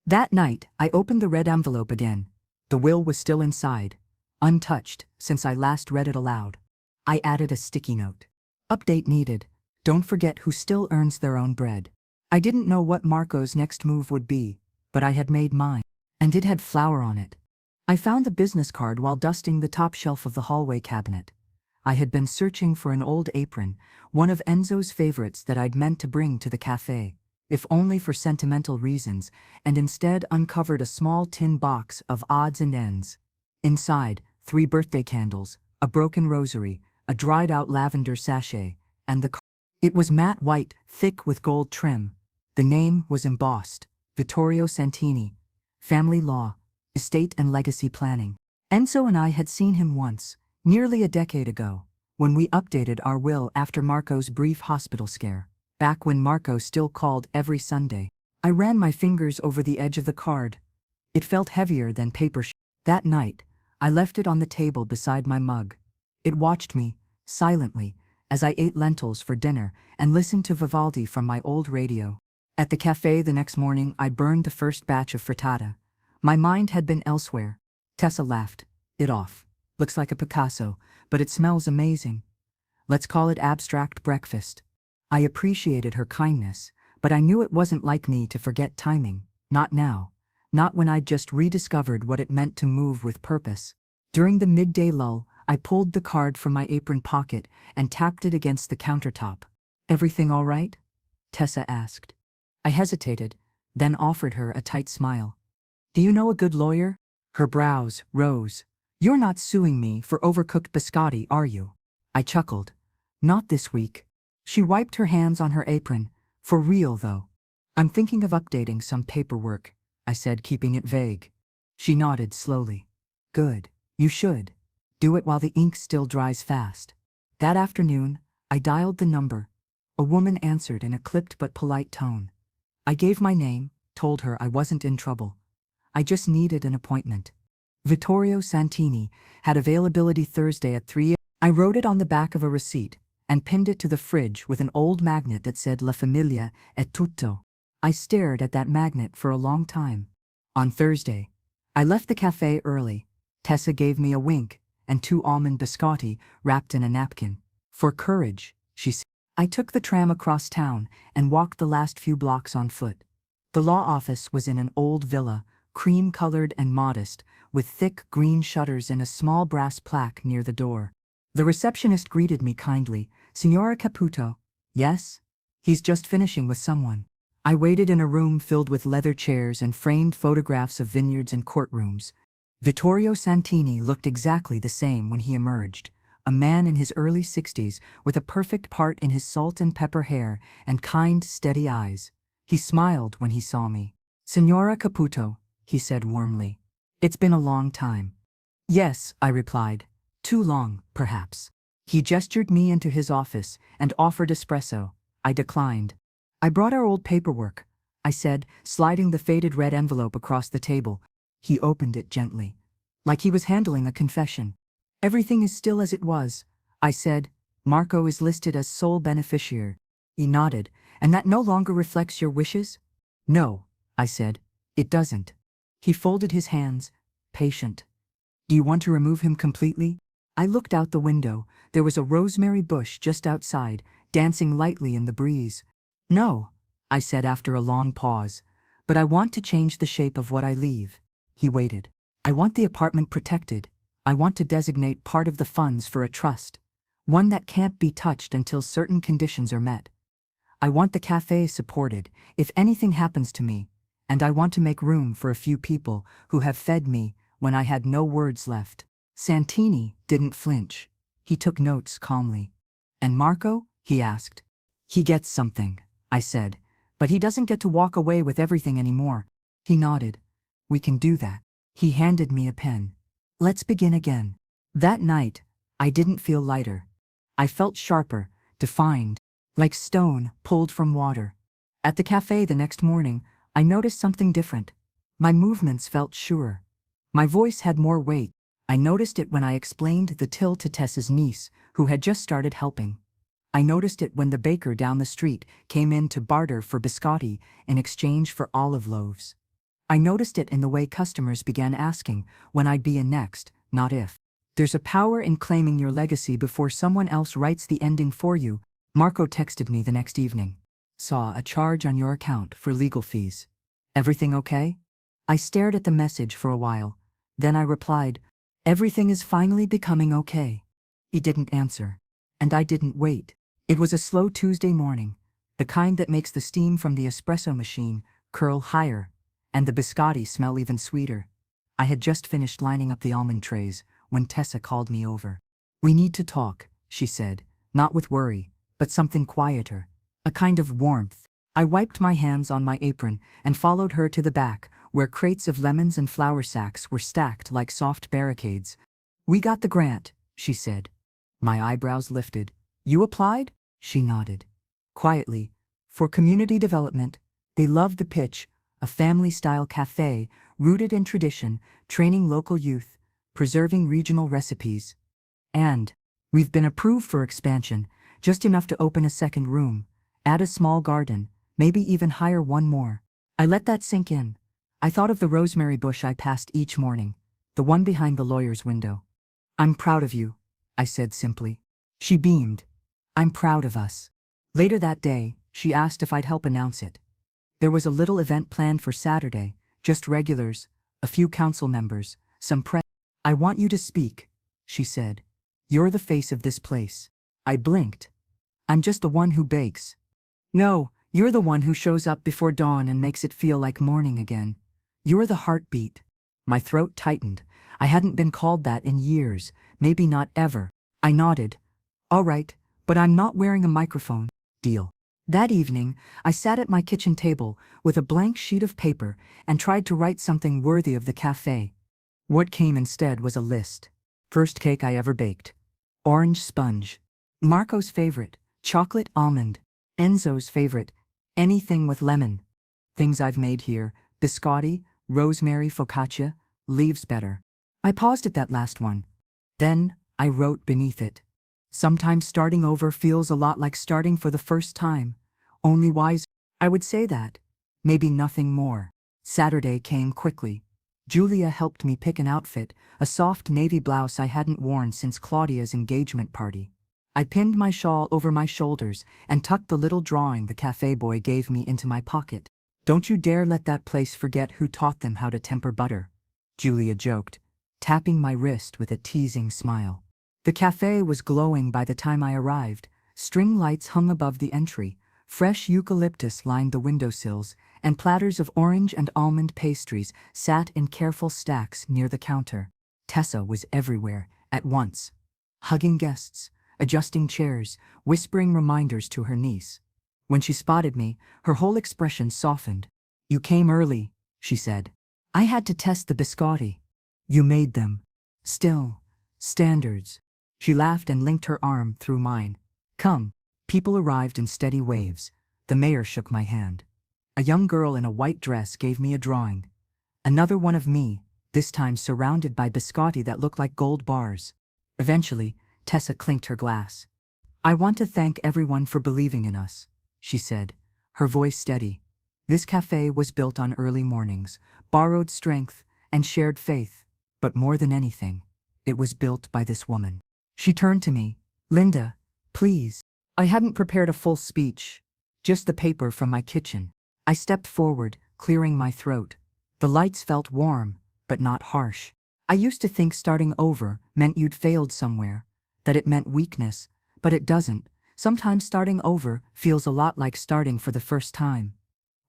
That night, I opened the red envelope again. The will was still inside, untouched since I last read it aloud. I added a sticky note. Update needed. Don't forget who still earns their own bread. I didn't know what Marco's next move would be, but I had made mine, and it had flour on it. I found the business card while dusting the top shelf of the hallway cabinet. I had been searching for an old apron, one of Enzo's favorites that I'd meant to bring to the cafe, if only for sentimental reasons, and instead uncovered a small tin box of odds and ends. Inside, 3 birthday candles, a broken rosary, a dried-out lavender sachet, and the card. It was matte white, thick with gold trim. The name was embossed, Vittorio Santini, Family Law, Estate and Legacy Planning. Enzo and I had seen him once, nearly a decade ago, when we updated our will after Marco's brief hospital scare. Back when Marco still called every Sunday. I ran my fingers over the edge of the card. It felt heavier than paper. That night, I left it on the table beside my mug. It watched me, silently, as I ate lentils for dinner and listened to Vivaldi from my old radio. At the cafe the next morning, I burned the first batch of frittata. My mind had been elsewhere. Tessa laughed it off. Looks like a Picasso, but it smells amazing. Let's call it abstract breakfast. I appreciated her kindness, but I knew it wasn't like me to forget timing. Not now. Not when I'd just rediscovered what it meant to move with purpose. During the midday lull, I pulled the card from my apron pocket and tapped it against the countertop. Everything all right? Tessa asked. I hesitated, then offered her a tight smile. Do you know a good lawyer? Her brows rose. You're not suing me for overcooked biscotti, are you? I chuckled. Not this week. She wiped her hands on her apron. For real, though. I'm thinking of updating some paperwork, I said, keeping it vague. She nodded slowly. Good. You should. Do it while the ink still dries fast. That afternoon, I dialed the number. A woman answered in a clipped but polite tone. I gave my name, told her I wasn't in trouble. I just needed an appointment. Vittorio Santini had availability Thursday at 3 a.m. I wrote it on the back of a receipt and pinned it to the fridge with an old magnet that said La Famiglia è tutto. I stared at that magnet for a long time. On Thursday, I left the cafe early. Tessa gave me a wink and 2 almond biscotti wrapped in a napkin. For courage, she said. I took the tram across town and walked the last few blocks on foot. The law office was in an old villa, cream-colored and modest, with thick green shutters and a small brass plaque near the door. The receptionist greeted me kindly. "Signora Caputo." "Yes?" "He's just finishing with someone." I waited in a room filled with leather chairs and framed photographs of vineyards and courtrooms. Vittorio Santini looked exactly the same when he emerged, a man in his early 60s with a perfect part in his salt and pepper hair and kind, steady eyes. He smiled when he saw me. "Signora Caputo," he said warmly. "It's been a long time." "Yes," I replied. "Too long, perhaps." He gestured me into his office and offered espresso. I declined. "I brought our old paperwork," I said, sliding the faded red envelope across the table. He opened it gently, like he was handling a confession. "Everything is still as it was," I said. "Marco is listed as sole beneficiary." He nodded. "And that no longer reflects your wishes?" "No," I said. "It doesn't." He folded his hands, patient. "Do you want to remove him completely?" I looked out the window. There was a rosemary bush just outside, dancing lightly in the breeze. "No," I said after a long pause, "but I want to change the shape of what I leave." He waited. "I want the apartment protected. I want to designate part of the funds for a trust, one that can't be touched until certain conditions are met. I want the cafe supported if anything happens to me, and I want to make room for a few people who have fed me when I had no words left." Santini didn't flinch. He took notes calmly. "And Marco?" he asked. "He gets something," I said, "but he doesn't get to walk away with everything anymore." He nodded. "We can do that." He handed me a pen. "Let's begin again." That night, I didn't feel lighter. I felt sharper, defined, like stone pulled from water. At the cafe the next morning, I noticed something different. My movements felt surer. My voice had more weight. I noticed it when I explained the till to Tessa's niece, who had just started helping. I noticed it when the baker down the street came in to barter for biscotti in exchange for olive loaves. I noticed it in the way customers began asking when I'd be in next, not if. There's a power in claiming your legacy before someone else writes the ending for you. Marco texted me the next evening. "Saw a charge on your account for legal fees. Everything okay?" I stared at the message for a while. Then I replied, "Everything is finally becoming okay." He didn't answer. And I didn't wait. It was a slow Tuesday morning, the kind that makes the steam from the espresso machine curl higher, and the biscotti smell even sweeter. I had just finished lining up the almond trays when Tessa called me over. "We need to talk," she said, not with worry, but something quieter, a kind of warmth. I wiped my hands on my apron and followed her to the back, where crates of lemons and flour sacks were stacked like soft barricades. "We got the grant," she said. My eyebrows lifted. "You applied?" She nodded. Quietly. "For community development." They loved the pitch, a family-style cafe, rooted in tradition, training local youth, preserving regional recipes. "And we've been approved for expansion, just enough to open a second room, add a small garden, maybe even hire one more." I let that sink in. I thought of the rosemary bush I passed each morning, the one behind the lawyer's window. "I'm proud of you," I said simply. She beamed. "I'm proud of us." Later that day, she asked if I'd help announce it. There was a little event planned for Saturday, just regulars, a few council members, some press. "I want you to speak," she said. "You're the face of this place." I blinked. "I'm just the one who bakes." "No, you're the one who shows up before dawn and makes it feel like morning again. You're the heartbeat." My throat tightened. I hadn't been called that in years, maybe not ever. I nodded. "All right, but I'm not wearing a microphone." "Deal." That evening, I sat at my kitchen table with a blank sheet of paper and tried to write something worthy of the cafe. What came instead was a list. First cake I ever baked. Orange sponge. Marco's favorite, chocolate almond. Enzo's favorite, anything with lemon. Things I've made here, biscotti, rosemary focaccia, leaves better. I paused at that last one. Then, I wrote beneath it. Sometimes starting over feels a lot like starting for the first time. Only wise. I would say that. Maybe nothing more. Saturday came quickly. Julia helped me pick an outfit, a soft navy blouse I hadn't worn since Claudia's engagement party. I pinned my shawl over my shoulders and tucked the little drawing the cafe boy gave me into my pocket. Don't you dare let that place forget who taught them how to temper butter, Julia joked, tapping my wrist with a teasing smile. The cafe was glowing by the time I arrived. String lights hung above the entry, fresh eucalyptus lined the windowsills, and platters of orange and almond pastries sat in careful stacks near the counter. Tessa was everywhere, at once. Hugging guests, adjusting chairs, whispering reminders to her niece. When she spotted me, her whole expression softened. "You came early," she said. "I had to test the biscotti. You made them. Still. Standards." She laughed and linked her arm through mine. "Come." People arrived in steady waves. The mayor shook my hand. A young girl in a white dress gave me a drawing. Another one of me, this time surrounded by biscotti that looked like gold bars. Eventually, Tessa clinked her glass. "I want to thank everyone for believing in us," she said, her voice steady. "This cafe was built on early mornings, borrowed strength, and shared faith. But more than anything, it was built by this woman." She turned to me. "Linda, please." I hadn't prepared a full speech, just the paper from my kitchen. I stepped forward, clearing my throat. The lights felt warm, but not harsh. I used to think starting over meant you'd failed somewhere, that it meant weakness, but it doesn't. Sometimes starting over feels a lot like starting for the first time.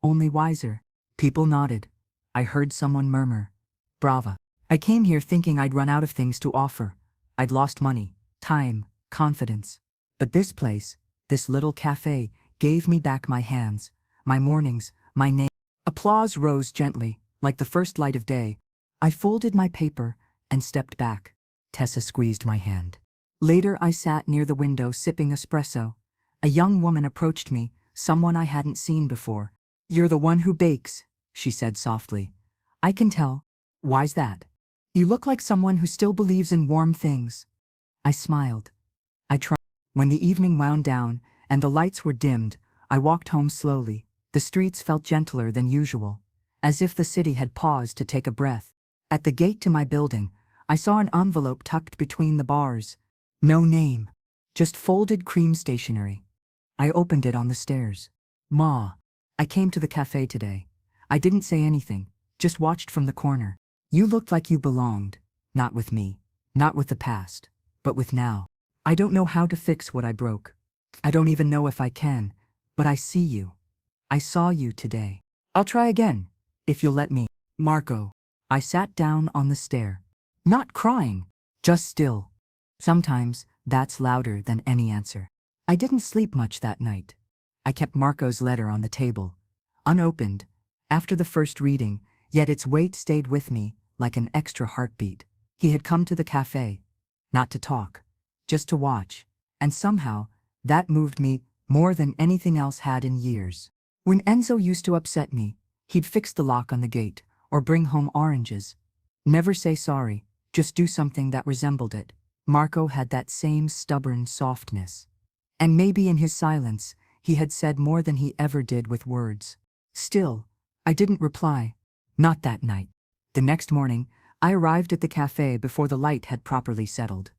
Only wiser. People nodded. I heard someone murmur, "Brava." I came here thinking I'd run out of things to offer. I'd lost money, time, confidence. But this place, this little cafe, gave me back my hands, my mornings, my name. Applause rose gently, like the first light of day. I folded my paper and stepped back. Tessa squeezed my hand. Later I sat near the window sipping espresso. A young woman approached me, someone I hadn't seen before. "You're the one who bakes," she said softly. "I can tell." "Why's that?" "You look like someone who still believes in warm things." I smiled. I tried. When the evening wound down and the lights were dimmed, I walked home slowly. The streets felt gentler than usual, as if the city had paused to take a breath. At the gate to my building, I saw an envelope tucked between the bars. No name, just folded cream stationery. I opened it on the stairs. "Ma, I came to the cafe today." I didn't say anything, just watched from the corner. "You looked like you belonged, not with me, not with the past, but with now. I don't know how to fix what I broke. I don't even know if I can, but I see you. I saw you today. I'll try again, if you'll let me. Marco." I sat down on the stair. Not crying, just still. Sometimes that's louder than any answer. I didn't sleep much that night. I kept Marco's letter on the table, unopened, after the first reading, yet its weight stayed with me like an extra heartbeat. He had come to the cafe, not to talk, just to watch, and somehow that moved me more than anything else had in years. When Enzo used to upset me, he'd fix the lock on the gate or bring home oranges. Never say sorry, just do something that resembled it. Marco had that same stubborn softness. And maybe in his silence, he had said more than he ever did with words. Still, I didn't reply. Not that night. The next morning, I arrived at the cafe before the light had properly settled.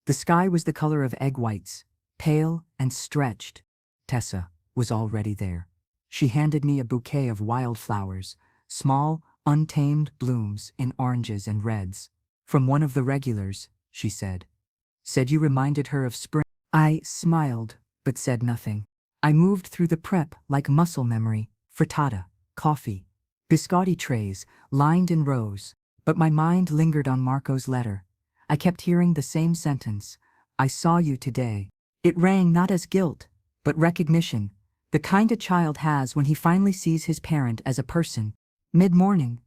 The sky was the color of egg whites, pale and stretched. Tessa was already there. She handed me a bouquet of wildflowers, small, untamed blooms in oranges and reds. "From one of the regulars," she said. "Said you reminded her of spring." I smiled, but said nothing. I moved through the prep like muscle memory, frittata, coffee, biscotti trays, lined in rows, but my mind lingered on Marco's letter. I kept hearing the same sentence, "I saw you today." It rang not as guilt, but recognition, the kind a child has when he finally sees his parent as a person. Mid-morning,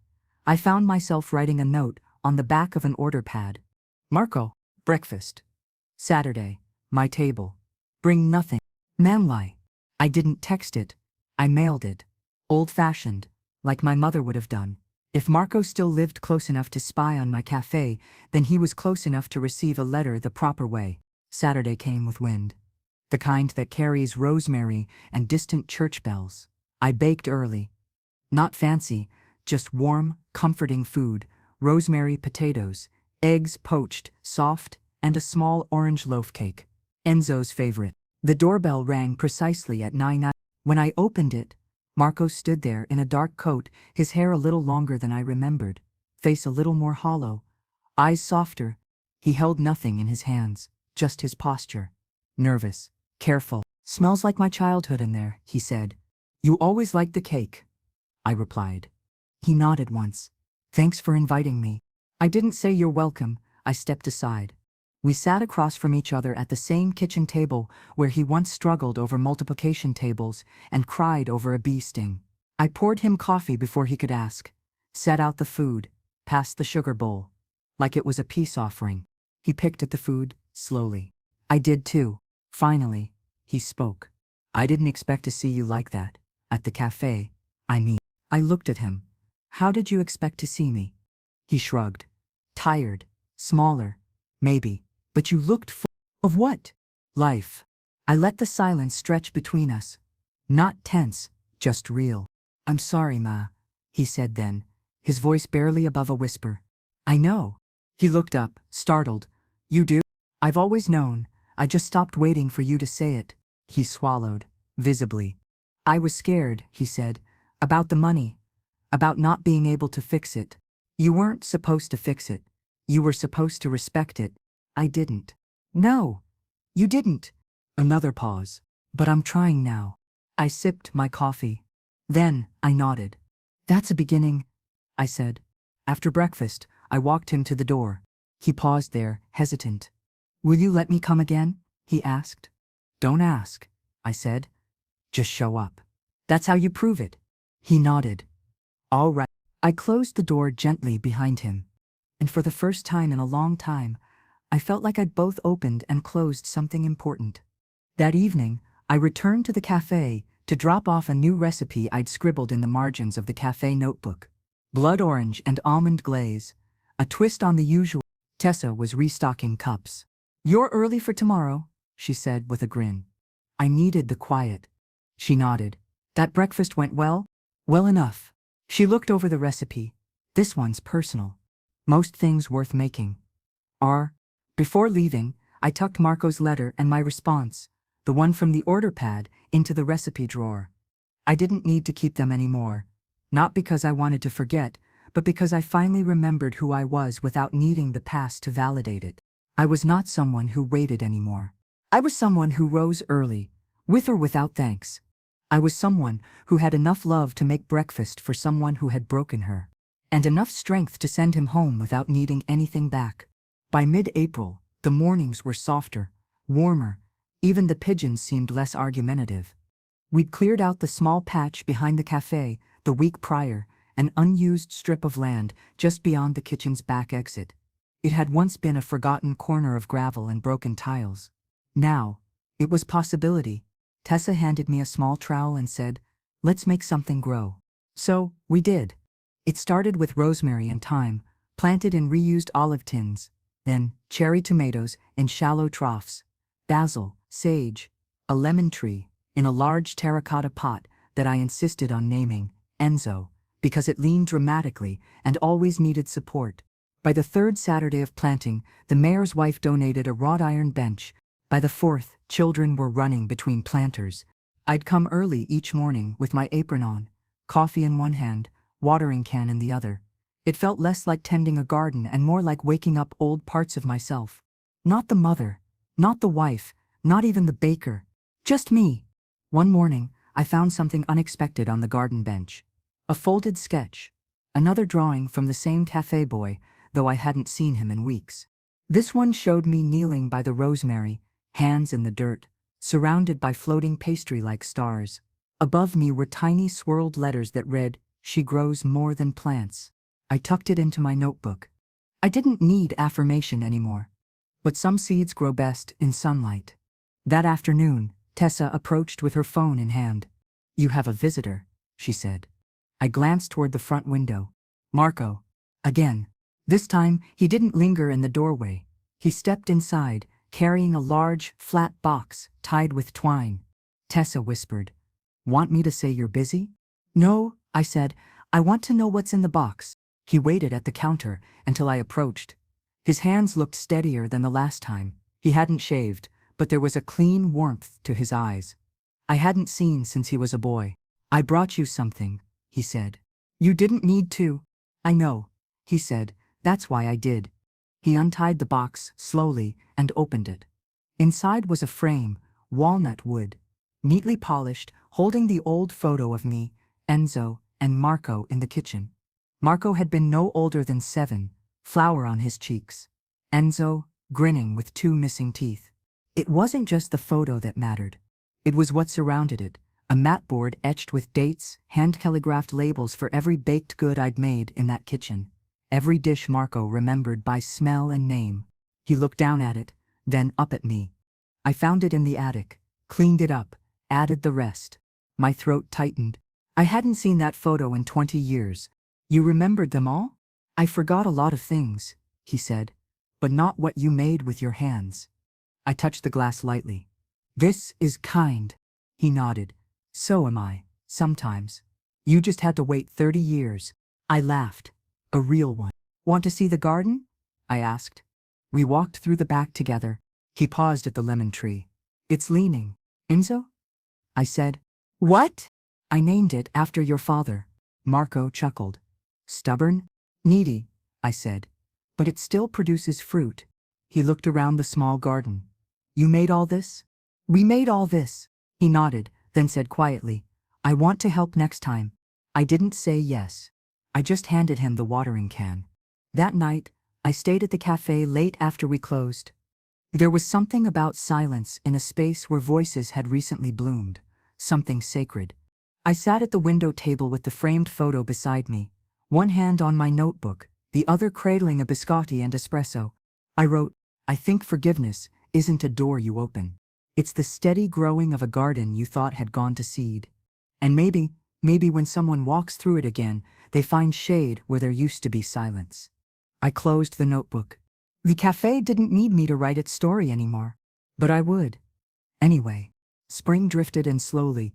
I found myself writing a note on the back of an order pad. "Marco, breakfast. Saturday, my table. Bring nothing. Manlai." I didn't text it. I mailed it. Old-fashioned, like my mother would have done. If Marco still lived close enough to spy on my cafe, then he was close enough to receive a letter the proper way. Saturday came with wind. The kind that carries rosemary and distant church bells. I baked early. Not fancy, just warm, comforting food, rosemary potatoes, eggs poached, soft, and a small orange loaf cake. Enzo's favorite. The doorbell rang precisely at 9. When I opened it, Marco stood there in a dark coat, his hair a little longer than I remembered, face a little more hollow, eyes softer. He held nothing in his hands, just his posture. Nervous, careful. "Smells like my childhood in there," he said. "You always liked the cake," I replied. He nodded once. "Thanks for inviting me." I didn't say "you're welcome." I stepped aside. We sat across from each other at the same kitchen table where he once struggled over multiplication tables and cried over a bee sting. I poured him coffee before he could ask, set out the food, passed the sugar bowl, like it was a peace offering. He picked at the food, slowly. I did too. Finally, he spoke. "I didn't expect to see you like that. At the cafe, I mean." I looked at him. "How did you expect to see me?" He shrugged. "Tired, smaller, maybe. But you looked full of what?" "Life." I let the silence stretch between us. Not tense, just real. "I'm sorry, Ma," he said then, his voice barely above a whisper. "I know." He looked up, startled. "You do?" "I've always known. I just stopped waiting for you to say it." He swallowed, visibly. "I was scared," he said, "about the money, about not being able to fix it." "You weren't supposed to fix it. You were supposed to respect it." "I didn't." "No, you didn't." Another pause. "But I'm trying now." I sipped my coffee. Then I nodded. "That's a beginning," I said. After breakfast, I walked him to the door. He paused there, hesitant. "Will you let me come again?" he asked. "Don't ask," I said. "Just show up. That's how you prove it." He nodded. "All right." I closed the door gently behind him. And for the first time in a long time, I felt like I'd both opened and closed something important. That evening, I returned to the cafe to drop off a new recipe I'd scribbled in the margins of the cafe notebook. Blood orange and almond glaze, a twist on the usual. Tessa was restocking cups. "You're early for tomorrow," she said with a grin. I needed the quiet. She nodded. "That breakfast went well?" "Well enough." She looked over the recipe. "This one's personal. Most things worth making are." Before leaving, I tucked Marco's letter and my response, the one from the order pad, into the recipe drawer. I didn't need to keep them anymore. Not because I wanted to forget, but because I finally remembered who I was without needing the past to validate it. I was not someone who waited anymore. I was someone who rose early, with or without thanks. I was someone who had enough love to make breakfast for someone who had broken her, and enough strength to send him home without needing anything back. By mid-April, the mornings were softer, warmer, even the pigeons seemed less argumentative. We'd cleared out the small patch behind the cafe the week prior, an unused strip of land just beyond the kitchen's back exit. It had once been a forgotten corner of gravel and broken tiles. Now, it was possibility. Tessa handed me a small trowel and said, "Let's make something grow." So, we did. It started with rosemary and thyme, planted in reused olive tins, then cherry tomatoes in shallow troughs, basil, sage, a lemon tree, in a large terracotta pot that I insisted on naming Enzo, because it leaned dramatically and always needed support. By the third Saturday of planting, the mayor's wife donated a wrought iron bench. By the fourth, children were running between planters. I'd come early each morning with my apron on, coffee in one hand, watering can in the other. It felt less like tending a garden and more like waking up old parts of myself. Not the mother, not the wife, not even the baker. Just me. One morning, I found something unexpected on the garden bench. A folded sketch. Another drawing from the same cafe boy, though I hadn't seen him in weeks. This one showed me kneeling by the rosemary, hands in the dirt, surrounded by floating pastry-like stars. Above me were tiny swirled letters that read, "She grows more than plants." I tucked it into my notebook. I didn't need affirmation anymore. But some seeds grow best in sunlight. That afternoon, Tessa approached with her phone in hand. "You have a visitor," she said. I glanced toward the front window. Marco. Again. This time, he didn't linger in the doorway. He stepped inside, carrying a large, flat box tied with twine. Tessa whispered. Want me to say you're busy? No, I said. I want to know what's in the box. He waited at the counter until I approached. His hands looked steadier than the last time. He hadn't shaved, but there was a clean warmth to his eyes. I hadn't seen since he was a boy. I brought you something, he said. You didn't need to. I know, he said. That's why I did. He untied the box slowly and opened it. Inside was a frame, walnut wood, neatly polished, holding the old photo of me, Enzo, and Marco in the kitchen. Marco had been no older than 7, flour on his cheeks. Enzo, grinning with 2 missing teeth. It wasn't just the photo that mattered. It was what surrounded it, a mat board etched with dates, hand-calligraphed labels for every baked good I'd made in that kitchen. Every dish Marco remembered by smell and name. He looked down at it, then up at me. I found it in the attic, cleaned it up, added the rest. My throat tightened. I hadn't seen that photo in 20 years. You remembered them all? I forgot a lot of things, he said, but not what you made with your hands. I touched the glass lightly. This is kind, he nodded. So am I, sometimes. You just had to wait 30 years. I laughed. A real one. Want to see the garden? I asked. We walked through the back together. He paused at the lemon tree. It's leaning. Enzo? I said. What? I named it after your father. Marco chuckled. Stubborn? Needy, I said. But it still produces fruit. He looked around the small garden. You made all this? We made all this. He nodded, then said quietly, I want to help next time. I didn't say yes. I just handed him the watering can. That night, I stayed at the cafe late after we closed. There was something about silence in a space where voices had recently bloomed, something sacred. I sat at the window table with the framed photo beside me, one hand on my notebook, the other cradling a biscotti and espresso. I wrote, I think forgiveness isn't a door you open. It's the steady growing of a garden you thought had gone to seed. And maybe when someone walks through it again, they find shade where there used to be silence. I closed the notebook. The cafe didn't need me to write its story anymore. But I would. Anyway, spring drifted in slowly.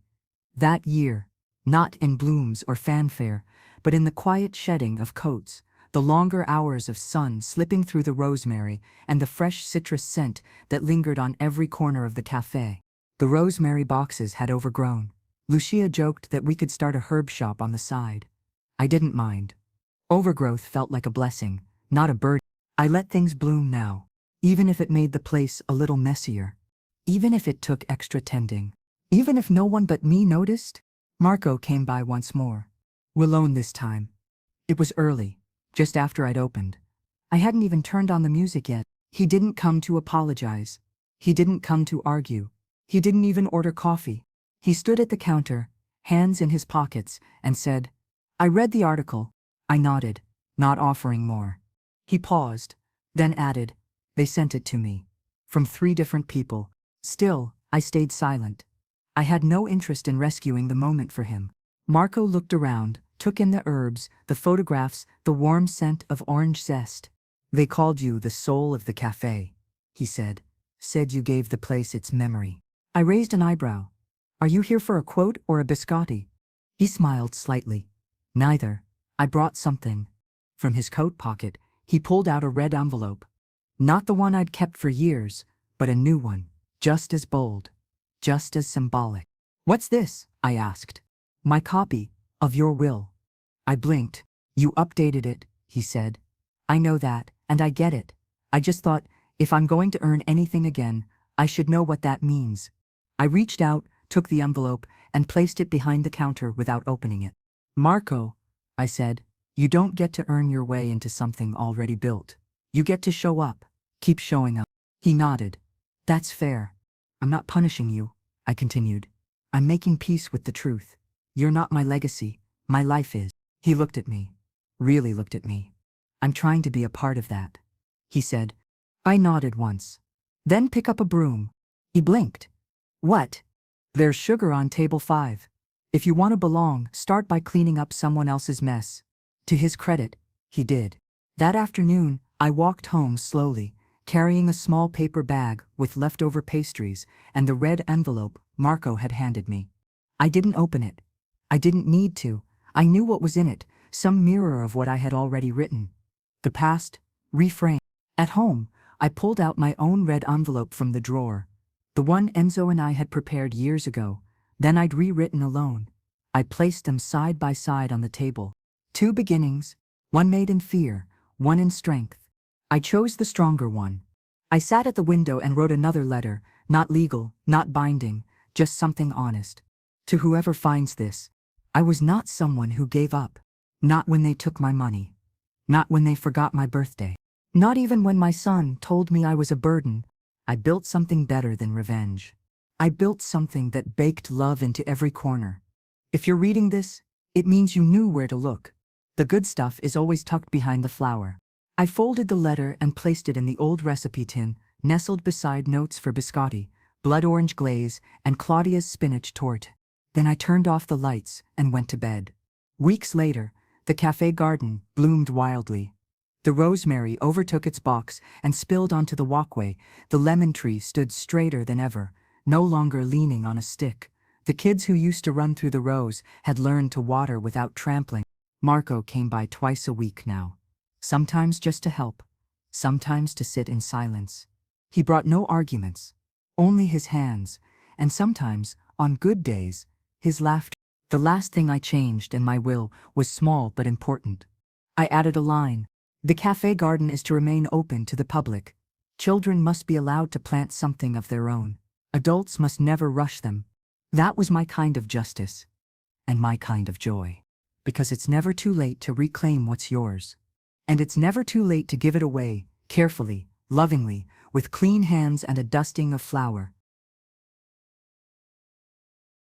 That year, not in blooms or fanfare, but in the quiet shedding of coats, the longer hours of sun slipping through the rosemary, and the fresh citrus scent that lingered on every corner of the cafe. The rosemary boxes had overgrown. Lucia joked that we could start a herb shop on the side. I didn't mind. Overgrowth felt like a blessing, not a burden. I let things bloom now, even if it made the place a little messier. Even if it took extra tending. Even if no one but me noticed. Marco came by once more. Alone this time. It was early, just after I'd opened. I hadn't even turned on the music yet. He didn't come to apologize. He didn't come to argue. He didn't even order coffee. He stood at the counter, hands in his pockets, and said, I read the article. I nodded, not offering more. He paused, then added, they sent it to me. From 3 different people. Still, I stayed silent. I had no interest in rescuing the moment for him. Marco looked around, took in the herbs, the photographs, the warm scent of orange zest. They called you the soul of the cafe, he said. Said you gave the place its memory. I raised an eyebrow. Are you here for a quote or a biscotti? He smiled slightly. Neither. I brought something. From his coat pocket, he pulled out a red envelope. Not the one I'd kept for years, but a new one, just as bold, just as symbolic. What's this? I asked. My copy of your will. I blinked. You updated it, he said. I know that, and I get it. I just thought, if I'm going to earn anything again, I should know what that means. I reached out, took the envelope, and placed it behind the counter without opening it. Marco, I said, you don't get to earn your way into something already built. You get to show up. Keep showing up. He nodded. That's fair. I'm not punishing you, I continued. I'm making peace with the truth. You're not my legacy. My life is. He looked at me. Really looked at me. I'm trying to be a part of that, he said. I nodded once. Then pick up a broom. He blinked. What? There's sugar on table 5. If you want to belong, start by cleaning up someone else's mess. To his credit, he did. That afternoon, I walked home slowly, carrying a small paper bag with leftover pastries and the red envelope Marco had handed me. I didn't open it. I didn't need to. I knew what was in it, some mirror of what I had already written. The past, reframed. At home, I pulled out my own red envelope from the drawer, the one Enzo and I had prepared years ago, then I'd rewritten alone. I placed them side by side on the table. Two beginnings, one made in fear, one in strength. I chose the stronger one. I sat at the window and wrote another letter, not legal, not binding, just something honest. To whoever finds this, I was not someone who gave up. Not when they took my money. Not when they forgot my birthday. Not even when my son told me I was a burden. I built something better than revenge. I built something that baked love into every corner. If you're reading this, it means you knew where to look. The good stuff is always tucked behind the flour. I folded the letter and placed it in the old recipe tin, nestled beside notes for biscotti, blood orange glaze, and Claudia's spinach torte. Then I turned off the lights and went to bed. Weeks later, the cafe garden bloomed wildly. The rosemary overtook its box and spilled onto the walkway. The lemon tree stood straighter than ever, no longer leaning on a stick. The kids who used to run through the rows had learned to water without trampling. Marco came by twice a week now. Sometimes just to help, sometimes to sit in silence. He brought no arguments, only his hands, and sometimes, on good days, his laughter. The last thing I changed in my will was small but important. I added a line. The cafe garden is to remain open to the public. Children must be allowed to plant something of their own. Adults must never rush them. That was my kind of justice. And my kind of joy. Because it's never too late to reclaim what's yours. And it's never too late to give it away, carefully, lovingly, with clean hands and a dusting of flour.